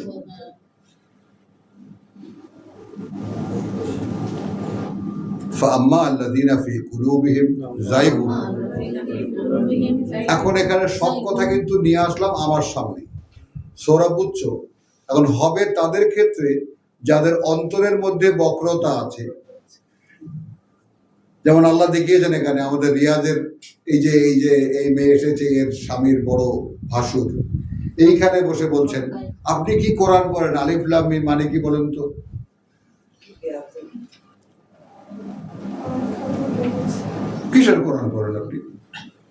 ফাআম্মা আল্লাযীনা ফী কুলূবিহিম যায়গুন, এখন এখানে সব কথা কিন্তু নিয়ে আসলাম আমার সামনে, সূরা বুঝছো? এখন হবে তাদের ক্ষেত্রে যাদের অন্তরের মধ্যে বক্রতা আছে, যেমন আল্লাহ দেখিয়েছেন এখানে আমাদের রিয়াজের এই মেয়ে এসেছে, এর স্বামীর বড় ভাসুর, এইখানে বসে বলছেন আপনি কি কোরআন পড়েন, আলিফ লাম মিম মানে কি বলেন তো? কিসের কোরআন পড়েন আপনি?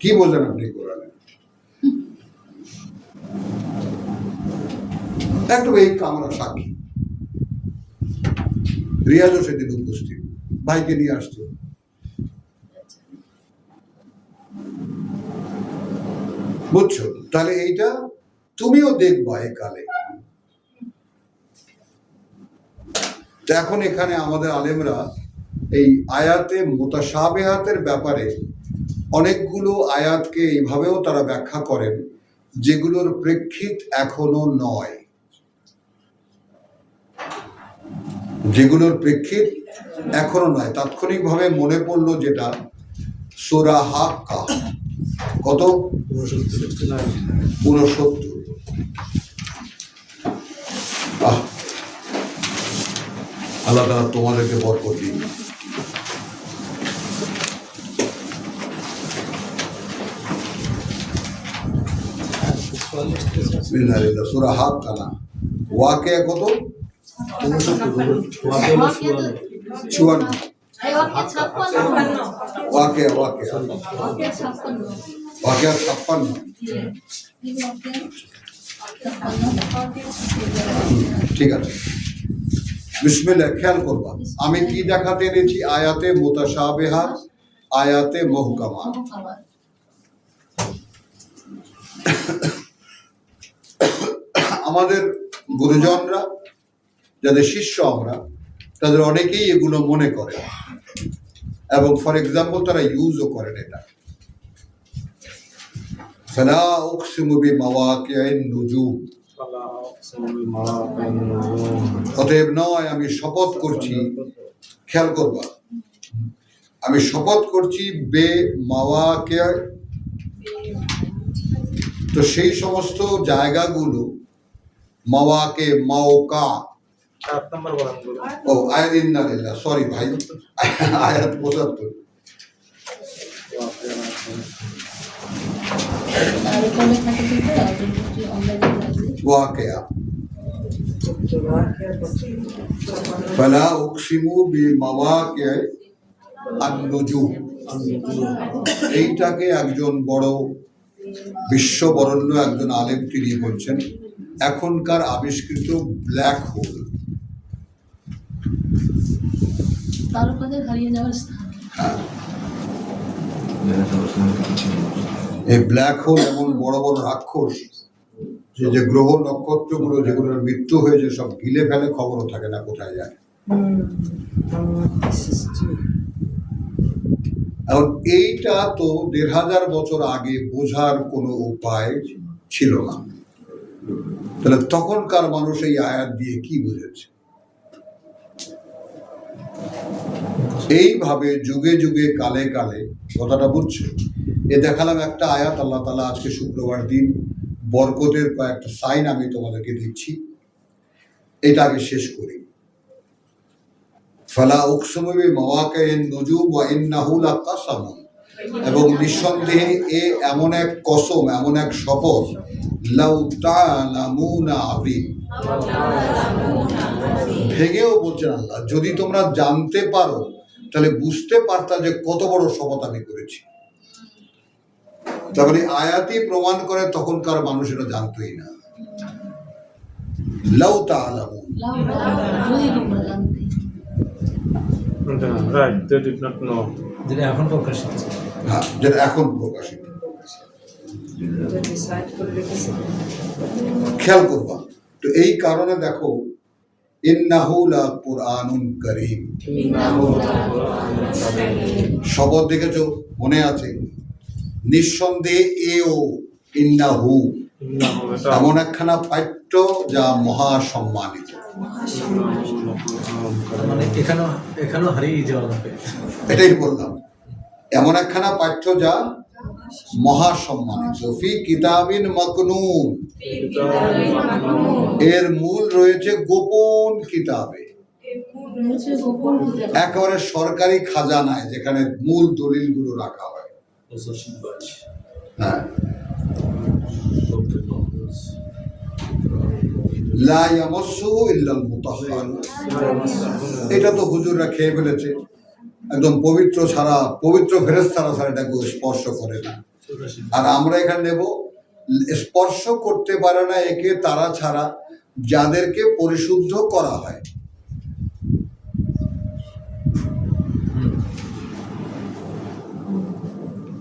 কি বোঝেন আপনি কোরআনে? একটু এই আমরা সাক্ষী, রিয়াজও সেদিন উপস্থিত, ভাইকে নিয়ে আসছে। বুঝছো? তাহলে এইটা তুমিও দেখবা একালে। এখন এখানে আমাদের আলেমরা এই আয়াতে মুতাশাবিহাতের ব্যাপারে অনেকগুলো আয়াতকে এইভাবেও তারা ব্যাখ্যা করেন যেগুলোর প্রেক্ষিত এখনো নয়, যেগুলোর প্রেক্ষিত এখনো নয়। তাৎক্ষণিকভাবে মনে পড়লো যেটা সূরা হাক্কা, কত? 69। আল্লাহ তাআলা তোমাদেরকে বরকত দিন। সূরা হাক্কা না, ওয়াকিয়া কত? 54। ওয়াকিয়া 56। ঠিক আছে, বিসমিল্লাহ, খেয়াল করবা আমি কি দেখাতে এনেছি। আয়াতে মুতাশাবিহাত, আয়াতে মুহকামাত। আমাদের গুরুজনরা, যাদের শিষ্য আমরা, তাদের অনেকেই এগুলো মনে করে এবং ফর এক্সাম্পল তারা ইউজও করেন এটা। ফালা উকসিমু বিমাওয়াকিন নুজুম, অতএব নয় আমি শপথ করছি, খেয়াল করবা, আমি শপথ করছি বে মাওয়াকিয়া, তো সেই সমস্ত জায়গাগুলো, মাওয়াকে, মাওকা, ও আয়াত ইন্নালিল্লাহ, সরি ভাই, আয়াত 75। ওয়াকিয়া, ফালা উকসিমু বিমাওয়াকিআ আন-নুজুম, এইটাকে একজন বড় বিশ্ববরণ্য একজন আলেম তিনি বলছেন এখনকার আবিষ্কৃত ব্ল্যাক হোল, তারকাদের হারিয়ে যাওয়ার স্থান। এই ব্ল্যাক হোল এমন বড় বড় রাক্ষস যে যে গ্রহ নক্ষত্রগুলো যেগুলোর মৃত্যু হয়েছে সব গিলে ফেলে, খবরও থাকে না কোথায় যায়। এখন এইটা তো ১৫০০ বছর আগে বোঝার কোনো উপায় ছিল না। তাহলে তখনকার মানুষ এই আয়াত দিয়ে কি বুঝেছে? এইভাবে যুগে যুগে কালে কালে কথাটা বুঝছে। এ দেখালাম একটা আয়াত। আল্লাহ তাআলা আজকে শুক্রবার দিন বরকতের কয়েকটা সাইন আমি তোমাদেরকে দিচ্ছি, এটা আগে শেষ করি। ফালা উকসিমু বিমাওয়াকিন নুজুম ওয়া ইন্নাহু লাকাসামুন, এবং নিঃসন্দেহে এ এমন এক কসম, এমন এক শপথ, লাউ তা'লামুনা আযীম, ভেঙেও বলছেন আল্লাহ, যদি তোমরা জানতে পারো তাহলে বুঝতে পারতা যে কত বড় শপথ আমি করেছি। তাহলে আয়াতই প্রমাণ করে তখনকার মানুষ এটা জানতোই না। লাউ তা'লামুন, যদি তোমরা জানতে। Right, they did not know. যেটা এখন প্রকাশিত। হ্যাঁ, যেটা এখন প্রকাশিত। খেয়াল করবা তো, এই কারণে দেখো, ইন্নাহু লা কুরআনুন কারীম, শপথ দেখেছো, মনে আছে? নিঃসন্দেহে এও, ইন্নাহু এমন একখানা পাঠ্য যা মহা সম্মানিত। মানে এখানেও হারিয়ে যাওয়া লাগবে। এটাই বললাম, এমন একখানা পাঠ্য যা মহা সম্মানিত। ফি কিতাবিন মাকনুন, এর মূল রয়েছে গোপন কিতাবে, একেবারে সরকারি খাজানায়, যেখানে মূল দলিলগুলো রাখা হয়। হ্যাঁ, লা ইয়ামাসসুহু ইল্লাল মুতাহহারুন, এটা তো হুজুররা খেয়ে ফেলেছে, একদম পবিত্র ছাড়া, পবিত্র ফেরেশতারা ছাড়া এটাকে স্পর্শ করে না। আর আমরা এখানে নেব, স্পর্শ করতে পারে না একে তারা ছাড়া যাদেরকে পরিশুদ্ধ করা হয়।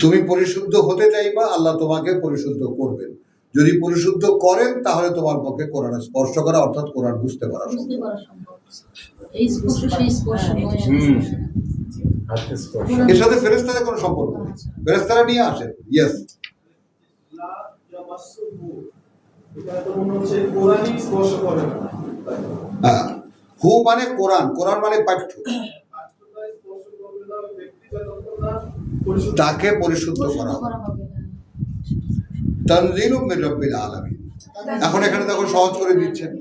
তুমি পরিশুদ্ধ হতে চাইবা, আল্লাহ তোমাকে পরিশুদ্ধ করবেন। যদি পরিশুদ্ধ করেন তাহলে তোমার পক্ষে কোরআন স্পর্শ করা, অর্থাৎ কোরআন বুঝতে পারা সম্ভব। বুঝতে পারা সম্ভব। এই স্পর্শ সেই স্পর্শ নয়। হাতে স্পর্শ। এর সাথে ফেরেশতাদের কোনো সম্পর্ক নেই, ফেরেশতারা নিয়ে আসেন। ইয়েস, হ্যাঁ, হু মানে কোরআন, কোরআন মানে পাঠ্য, তাকে পরিশুদ্ধ করা হবে। করা হবে না। তানজিলুম মির রাব্বিল আলামিন। এখন এখানে দেখো সহজ করে দিচ্ছেন,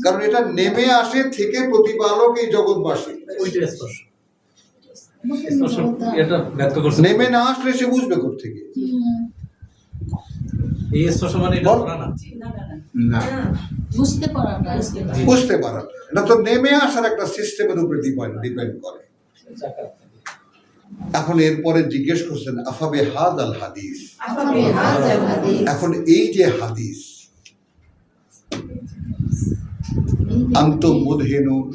কারণ এটা নেমে আসে থেকে প্রতিপালক এই জগৎবাসী। ওইটা স্পর্শ, স্পর্শ এটা ব্যক্ত করছে। নেমে না আসলে সে বুঝবে কোত্থেকে? এই স্পর্শ মানে এটা বল। করা না। না, বুঝতে পারা না। বুঝতে পারা, এটা তো নেমে আসার একটা সিস্টেমের উপরে ডিপেন্ড করে। এখন এরপরে জিজ্ঞেস করছেন আফাবে হাযাল হাদিস, এখন এই যে হাদিস, আনতুম মুদহিনুন,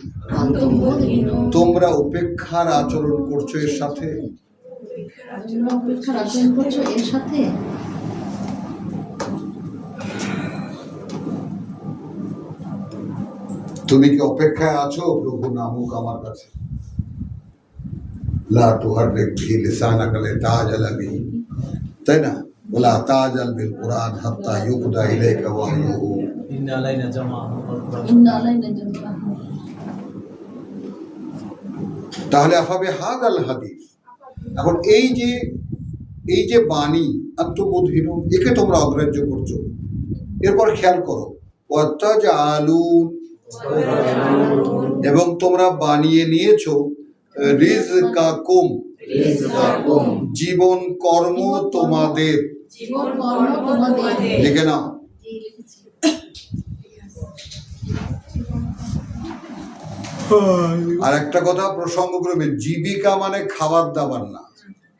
তোমরা উপেক্ষার আচরণ করছো এর সাথে। তোমরা অপেক্ষার আচরণ করছো এর সাথে। তুমি কি অপেক্ষায় আছো প্রভু নামুক আমার কাছে? লা তুহাররিক বিহি লিসানাকা লিতাআজালা বিহি, তাই না? ওয়ালা তাআজাল বিল কুরআন হাত্তা ইউকদা ইলাইকা ওয়াহয়ুহু। ইন্না আলাইনা জামাআহু ওয়াল কুরআন। ইন্না আলাইনা জামাআহু। তাহলে আফাবে হাযাল হাদিস, এখন এই যে বাণী আত্মবোধহীন, একে তোমরা অগ্রাহ্য করছো। এরপর খেয়াল করো, ওয়াতাজআলুন, এবং তোমরা বানিয়ে নিয়েছো রিজকাকুম, জীবন কর্ম তোমাদের। জীবন কর্ম তোমাদের। লিখে নাও। আর একটা কথা প্রসঙ্গ করবে, জীবিকা মানে খাবার দাবার না,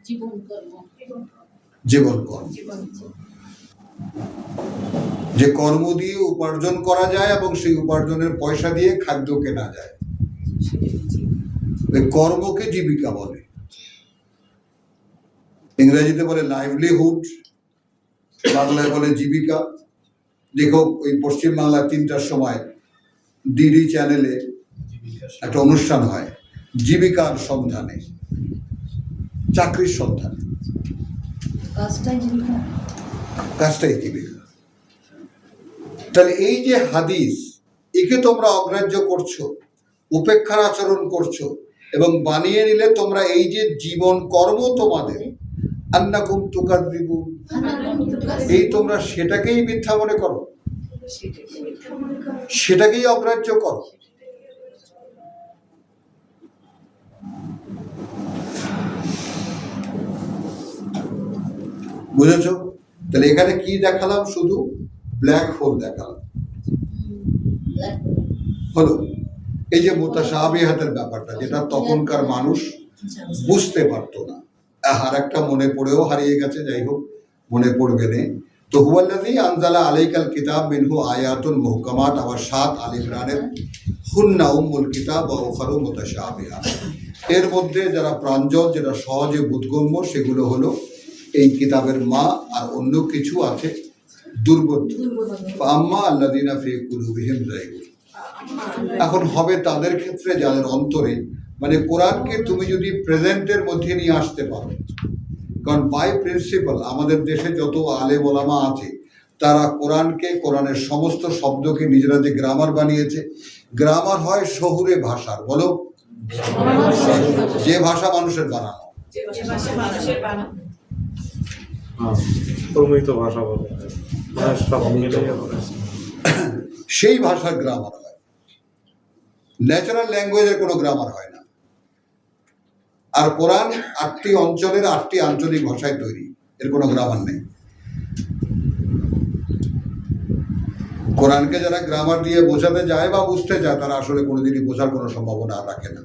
জীবন কর্ম। জীবন কর্ম। যে কর্ম দিয়ে উপার্জন করা যায় এবং সেই উপার্জনের পয়সা দিয়ে খাদ্য কেনা যায়, এই কর্মকে জীবিকা বলে। ইংরেজিতে বলে লাইভলিহুড, বাংলায় বলে জীবিকা। দেখো ওই পশ্চিমবাংলায় 3টার সময় ডিডি চ্যানেলে একটা অনুষ্ঠান হয়, জীবিকার সন্ধানে, চাকরির সন্ধানে, কাজটাই জীবিকা। কাজটাই জীবিকা। তাহলে এই যে হাদিস, একে তোমরা অগ্রাহ্য করছো, উপেক্ষার আচরণ করছো, এবং বানিয়ে নিলে তোমরা এই যে জীবন কর্ম তোমাদের, আন্নাকুম তুকাযযিবুন, এই তোমরা সেটাকেই মিথ্যা মনে করো, সেটাকেই অগ্রাহ্য করো। বুঝেছো? তাহলে এখানে কি দেখালাম? শুধু ব্ল্যাক হোল দেখালাম। হলো এই যে মুতাশাবিহাতের ব্যাপারটা, যেটা তখনকার মানুষ বুঝতে পারতো না। আর একটা মনে পড়েও হারিয়ে গেছে, যাই হোক মনে পড়বে না। তো হুয়াল্লাযী আনজালা আলাইকাল কিতাব মিনহু আয়াতুন মুহকামাত, আবার 7 আল ইমরানের হুন্না উম্মুল কিতাব ওয়া উখারু মুতাশাবিহাত। এর মধ্যে যারা প্রাঞ্জল, যেটা সহজে বোধগম্য, সেগুলো হলো এই কিতাবের মা, আর অন্য কিছু আছে দুর্বোধ্য। আম্মা আল্লাযীনা ফী কুলুবিহিম যায়গুন, এখন হবে তাদের ক্ষেত্রে যাদের অন্তরে, মানে কোরআনকে তুমি যদি প্রেজেন্টের মধ্যে নিয়ে আসতে পারো। কারণ বাই প্রিন্সিপাল আমাদের দেশে যত আলেম ওলামা আছে, তারা কোরআনকে, কোরআনের সমস্ত শব্দকে নিজেরা যে গ্রামার বানিয়েছে, গ্রামার হয় শহুরে ভাষার, বলো, যে ভাষা মানুষের বানানো, তুমি তো ভাষা বলো, সব মিলে সেই ভাষার গ্রামার হয়। ন্যাচারাল ল্যাঙ্গুয়েজের কোনো গ্রামার হয় না। আর কোরআন 8টি অঞ্চলের 8টি আঞ্চলিক ভাষায় তৈরি, এর কোনো গ্রামার নেই। কোরআনকে যারা গ্রামার দিয়ে বোঝাতে যায় বা বুঝতে যায়, তারা আসলে কোনোদিনই বোঝার কোনো সম্ভাবনা রাখে না,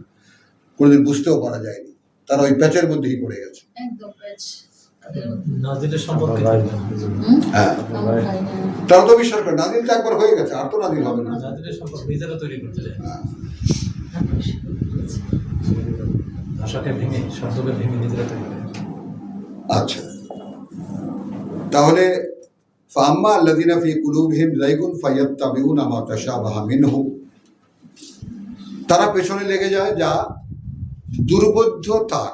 কোনোদিন বুঝতেও পারা যায়নি, তারা ওই প্যাচের মধ্যেই পড়ে গেছে। একদম প্যাচ। নাজিলের সম্পর্কে হ্যাঁ, তারা তো বিশ্বাস করে নাজিল তো একবার হয়ে গেছে, আর তো নাজিল হবে না। নাজিলের সম্পর্ক নিজেরা তৈরি করতে যায়, হ্যাঁ। ভাষাকে ভেঙে, শব্দকে ভেঙে নিজেরা তৈরি করে। আচ্ছা, তাহলে ফাম্মা আল্লাযীনা ফী কুলুবিহিম যায়গুন ফায়াত্তাবিউনা মা তাশাবাহা মিনহু, তারা পেছনে লেগে যায় যা দুর্বোধ্য তার।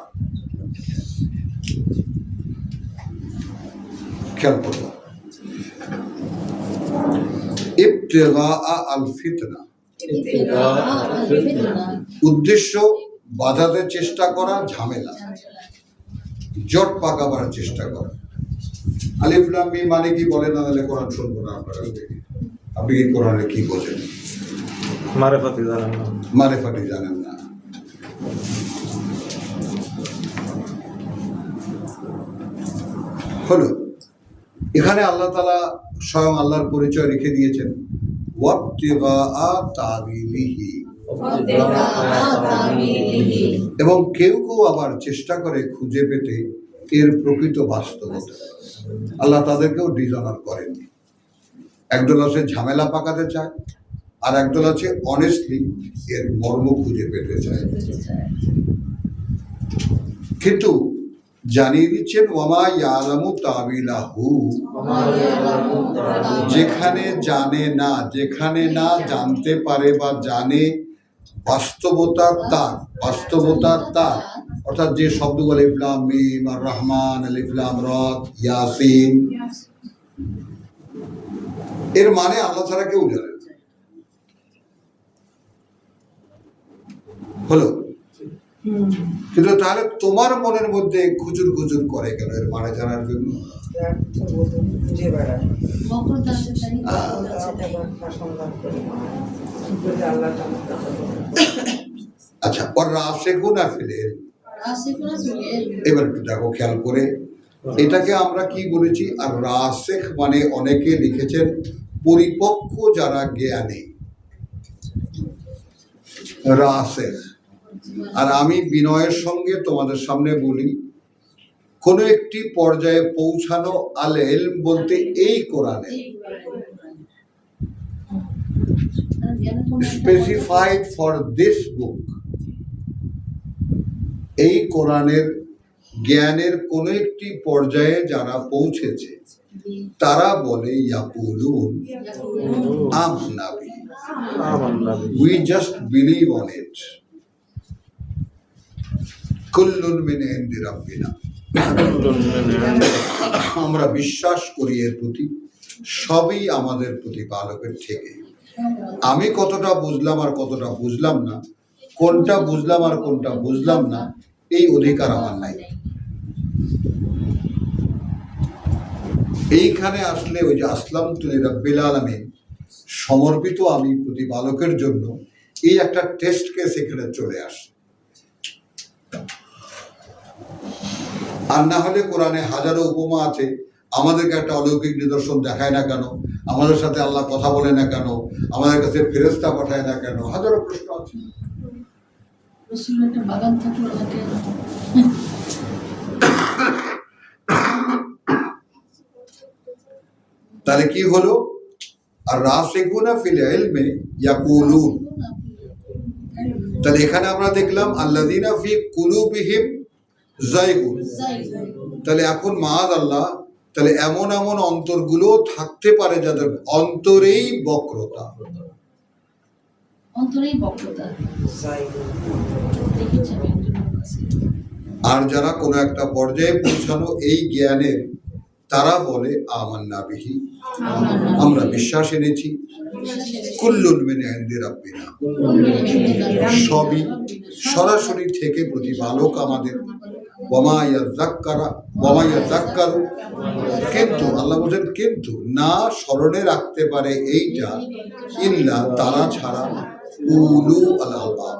খেয়াল করো, ইবতিগা আল ফিতনা, উদ্দেশ্য বাধাতে চেষ্টা করা, ঝামেলা, জট পাকাবার চেষ্টা করা। আলিফ লাম মিম মানে কি বলে না, তাহলে কোরআন শুনবো না আপনারা থেকে। আপনি কি কোরআনে কি বোঝেন? মারেফাতি জানেন না। মারেফাতি জানেন না। হলো এখানে আল্লাহ তাআলা স্বয়ং আল্লাহর পরিচয় রেখে দিয়েছেন, ওয়াবতিগা তাবিলিহি, এবং কেউ কেউ আবার চেষ্টা করে খুঁজে পেতে এর প্রকৃত বাস্তবতা। আল্লাহ তাদেরকেও ডিসঅনার করেননি। একদল আছে ঝামেলা পাকাতে চায়, আর একদল আছে অনেস্টলি এর মর্ম খুঁজে পেতে চায়। কিন্তু জানিয়ে দিচ্ছেন ওয়ামা ইয়ালামু তাবিলাহু, যেখানে জানে না, যেখানে না জানতে পারে বা জানে বাস্তবতা তার, বাস্তবতা তার, অর্থাৎ যে শব্দগুলো আলিফ লাম মিম, আর রহমান, আলিফ লাম র, ইয়াসিন, এর মানে আল্লাহ ছাড়া কেউ জানে না। হলো, কিন্তু তাহলে তোমার মনের মধ্যে খুচুর খুচুর করে কেন এর মানে জানার জন্য? আচ্ছা, ওর রাসিখুনা ফিল ইলম, এবার একটু দেখো খেয়াল করে, এটাকে আমরা কি বলেছি? আর রাসিখ মানে অনেকে লিখেছেন পরিপক্ক যারা জ্ঞানী, রাসিখ। আর আমি বিনয়ের সঙ্গে তোমাদের সামনে বলি, কোনো একটি পর্যায়ে পৌঁছানো, আল ইলম বলতে এই কোরআনে স্পেসিফাইড ফর দিস বুক, এই কোরআনের জ্ঞানের কোন একটি পর্যায়ে যারা পৌঁছেছে, তারা বলে ইয়াকুলুন আমান্না বিহি, আমান্না বিহি। we just believe on it, কুল্লুন মিন ইনদি রাব্বিনা, আমরা বিশ্বাস করি এর প্রতি, সবই আমাদের প্রতিপালকের থেকে। আমি কতটা বুঝলাম আর কতটা বুঝলাম না, কোনটা বুঝলাম আর কোনটা বুঝলাম না, এই অধিকার আমার নাই। এইখানে আসলে ওই যে আসলাম তুলি রাব্বিল আলামিন, সমর্পিত আমি প্রতিপালকের জন্য, এই একটা টেস্ট কেস এখানে চলে আসে। আর না হলে কোরআনে হাজারো উপমা আছে, আমাদেরকে একটা অলৌকিক নিদর্শন দেখায় না কেন, আমাদের সাথে আল্লাহ কথা বলে না কেন, আমাদের কাছে ফেরেশতা পাঠায় না কেন, হাজারো প্রশ্ন আছে। রসুলের একটা বাগান থাকলো ওটাকে তাহলে কি হলো? আর রাসিকুনা ফিল ইলমি ইয়াকুলুন, তাহলে এখানে আমরা দেখলাম আল্লাযিনা ফি কুলুবিহিম যায়গুন। তাহলে এখন মাআযাল্লাহ, তাহলে এমন এমন অন্তরগুলো থাকতে পারে যাদের অন্তরেই বক্রতা, অন্তরেই বক্রতা দেখেছি আমি একজনের কাছে। আর যারা কোনো একটা পর্যায়ে পৌঁছানো এই জ্ঞানের, তারা বলে আমান্না বিহি, আমরা বিশ্বাস এনেছি, কুল্লুন মিন ইনদি রাব্বিনা, সবই সরাসরি থেকে প্রতিপালক আমাদের। ওয়ামা ইয়াযাক্কারু, কিন্তু আল্লাহ বলেন কিন্তু না স্মরণে রাখতে পারে এইটা ইল্লা, তারা ছাড়া, উলু আল আলবাব,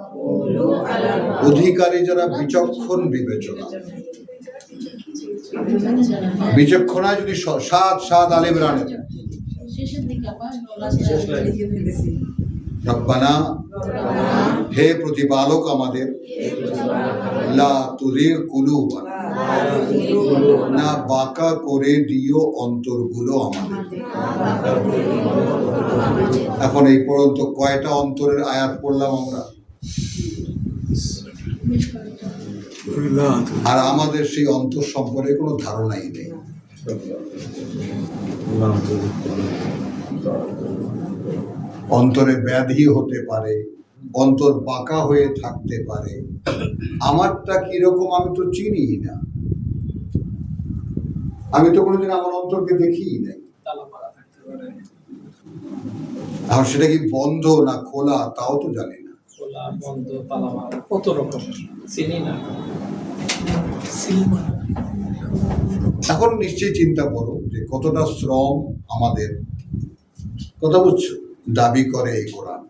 অধিকারী যারা বিচক্ষণ বিবেচনা। বিচক্ষণা যদি সাত আলে ইমরানের শেষের দিকে আবার রব্বানা, হে প্রতিপালক আমাদের, লা তুযিগ কুলুবানা, না বাঁকা করে দিও অন্তরগুলো আমাদের। এখন এই পর্যন্ত কয়টা অন্তরের আয়াত পড়লাম আমরা? আর আমাদের সেই অন্তর সম্পর্কে কোনো ধারণাই নেই। অন্তরে ব্যাধি হতে পারে, অন্তর বাঁকা হয়ে থাকতে পারে, আমারটা কিরকম আমি তো চিনি না, আমি তো কোনোদিন আমার অন্তরকে দেখিই নাই। আর সেটা কি বন্ধ না খোলা তাও তো জানি না। খোলা, বন্ধ, তালা মারা, কত রকম চিনি না। এখন নিশ্চয়ই চিন্তা করো যে কতটা শ্রম আমাদের, কথা বুঝছো, দাবি করে এই কোরআন।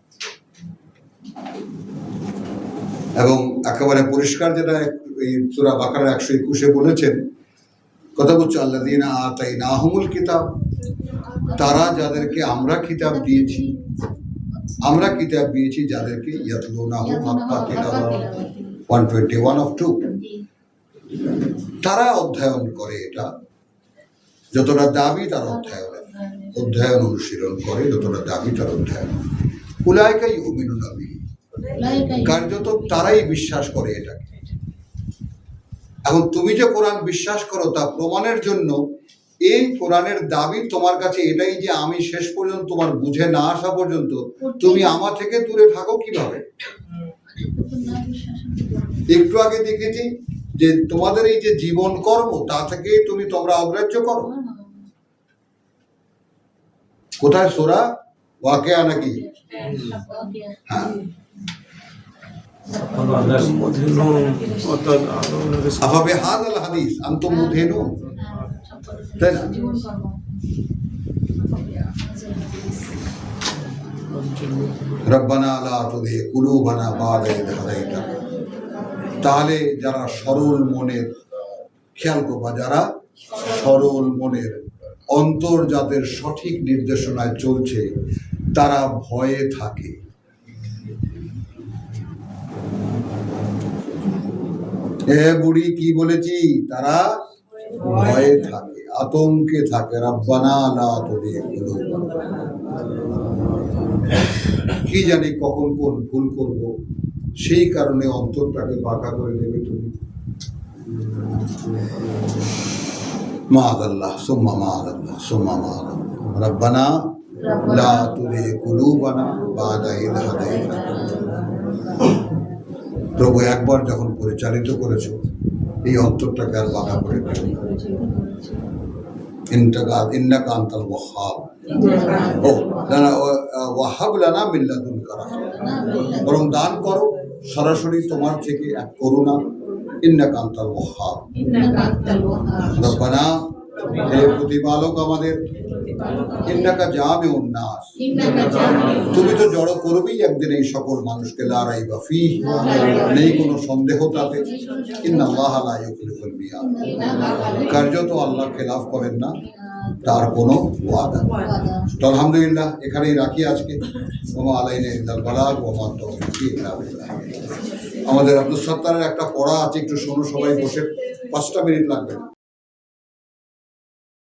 এবং একেবারে পরিষ্কার যেটা এই সূরা বাকারা 121 বলেছেন, কথা বুঝছো, আল্লাযীনা আতাইনাহুমুল কিতাব, তারা যাদেরকে আমরা কিতাব দিয়েছি, আমরা কিতাব দিয়েছি যাদেরকে ইয়াতলুনাহু হাক্কা তিলাওয়াতি 121 of 2, তারা অধ্যয়ন করে। এটা যতটা দাবি তার অধ্যয়ন অনুশীলন করে, যতটা দাবি তার অধ্যয়ন। উলাইকা ইউমিনুনা বিহি, কার্যত তারাই বিশ্বাস করে এটাকে। এখন তুমি যে কোরআন বিশ্বাস করো তা প্রমাণের জন্য এই কোরআনের দাবি তোমার কাছে এটাই যে আমি শেষ পর্যন্ত তোমার বুঝে না আসা পর্যন্ত তুমি আমার থেকে দূরে থাকো কিভাবে? একটু আগে দেখেছি যে তোমাদের এই যে জীবন কর্ম তা থেকে তোমরা অগ্রাহ্য করো। কোথায় সূরা ওয়াকিয়া নাকি? হ্যাঁ, আফা বিহাযাল হাদিস আনতুম মুদহিনুন, তাই না? রব্বানা লা তুযিগ কুলুবানা বা'দা ইয হাদাইতানা, তাহলে যারা সরল মনের, খেয়াল করবা, যারা সরল মনের, অন্তর যাদের সঠিক নির্দেশনায় চলছে, তারা ভয়ে থাকে। বুড়ি কি বলেছি? তারা ভয়ে থাকে, আতঙ্কে থাকে। রব্বানা লা তুযিগ কুলুবানা, কি জানি কখন কোন ভুল করব, সেই কারণে অন্তরটাকে বাঁকা করে দেবে তুমি। মাআযাল্লাহ সুম্মা মাআযাল্লাহ সুম্মা মাআযাল্লাহ রব্বানা লা তুযিগ কুলুবানা বা'দা ইয হাদাইতানা। প্রভু একবার যখন পরিচালিত করেছো এই অন্তরটাকে আর বাধা করে দিও না। ইন্নাকা আনতাল ওয়াহ্হাব। ও না ওয়াহাব লানা মিন লাদুনকা রাহমাহ, বরং দান করো সরাসরি তোমার থেকে এক করুণা। ইন্নাকা আনতাল ওয়াহ্হাব। রব্বানা, হে প্রতিপালক আমাদের, ইন্নাকা জামিউন নাস, তুমি তো জড়ো করবেই একদিন এই সকল মানুষকে, লা রাইবা ফীহ, নেই কোনো সন্দেহ তাতে। ইন্নাল্লাহা লা ইউখলিফুল মিয়াদ, কার্যত আল্লাহ খেলাফ করেন না তার কোনো ওয়াদা। তো আলহামদুলিল্লাহ এখানেই রাখি আজকে। ওমা আলাইনা ইল্লাল বালাগ ওয়া মা তাওফীকি ইল্লা বিল্লাহ। আমাদের আব্দুল সত্তারের একটা পড়া আছে, একটু শোনো সবাই বসে, 5টা মিনিট লাগবে না।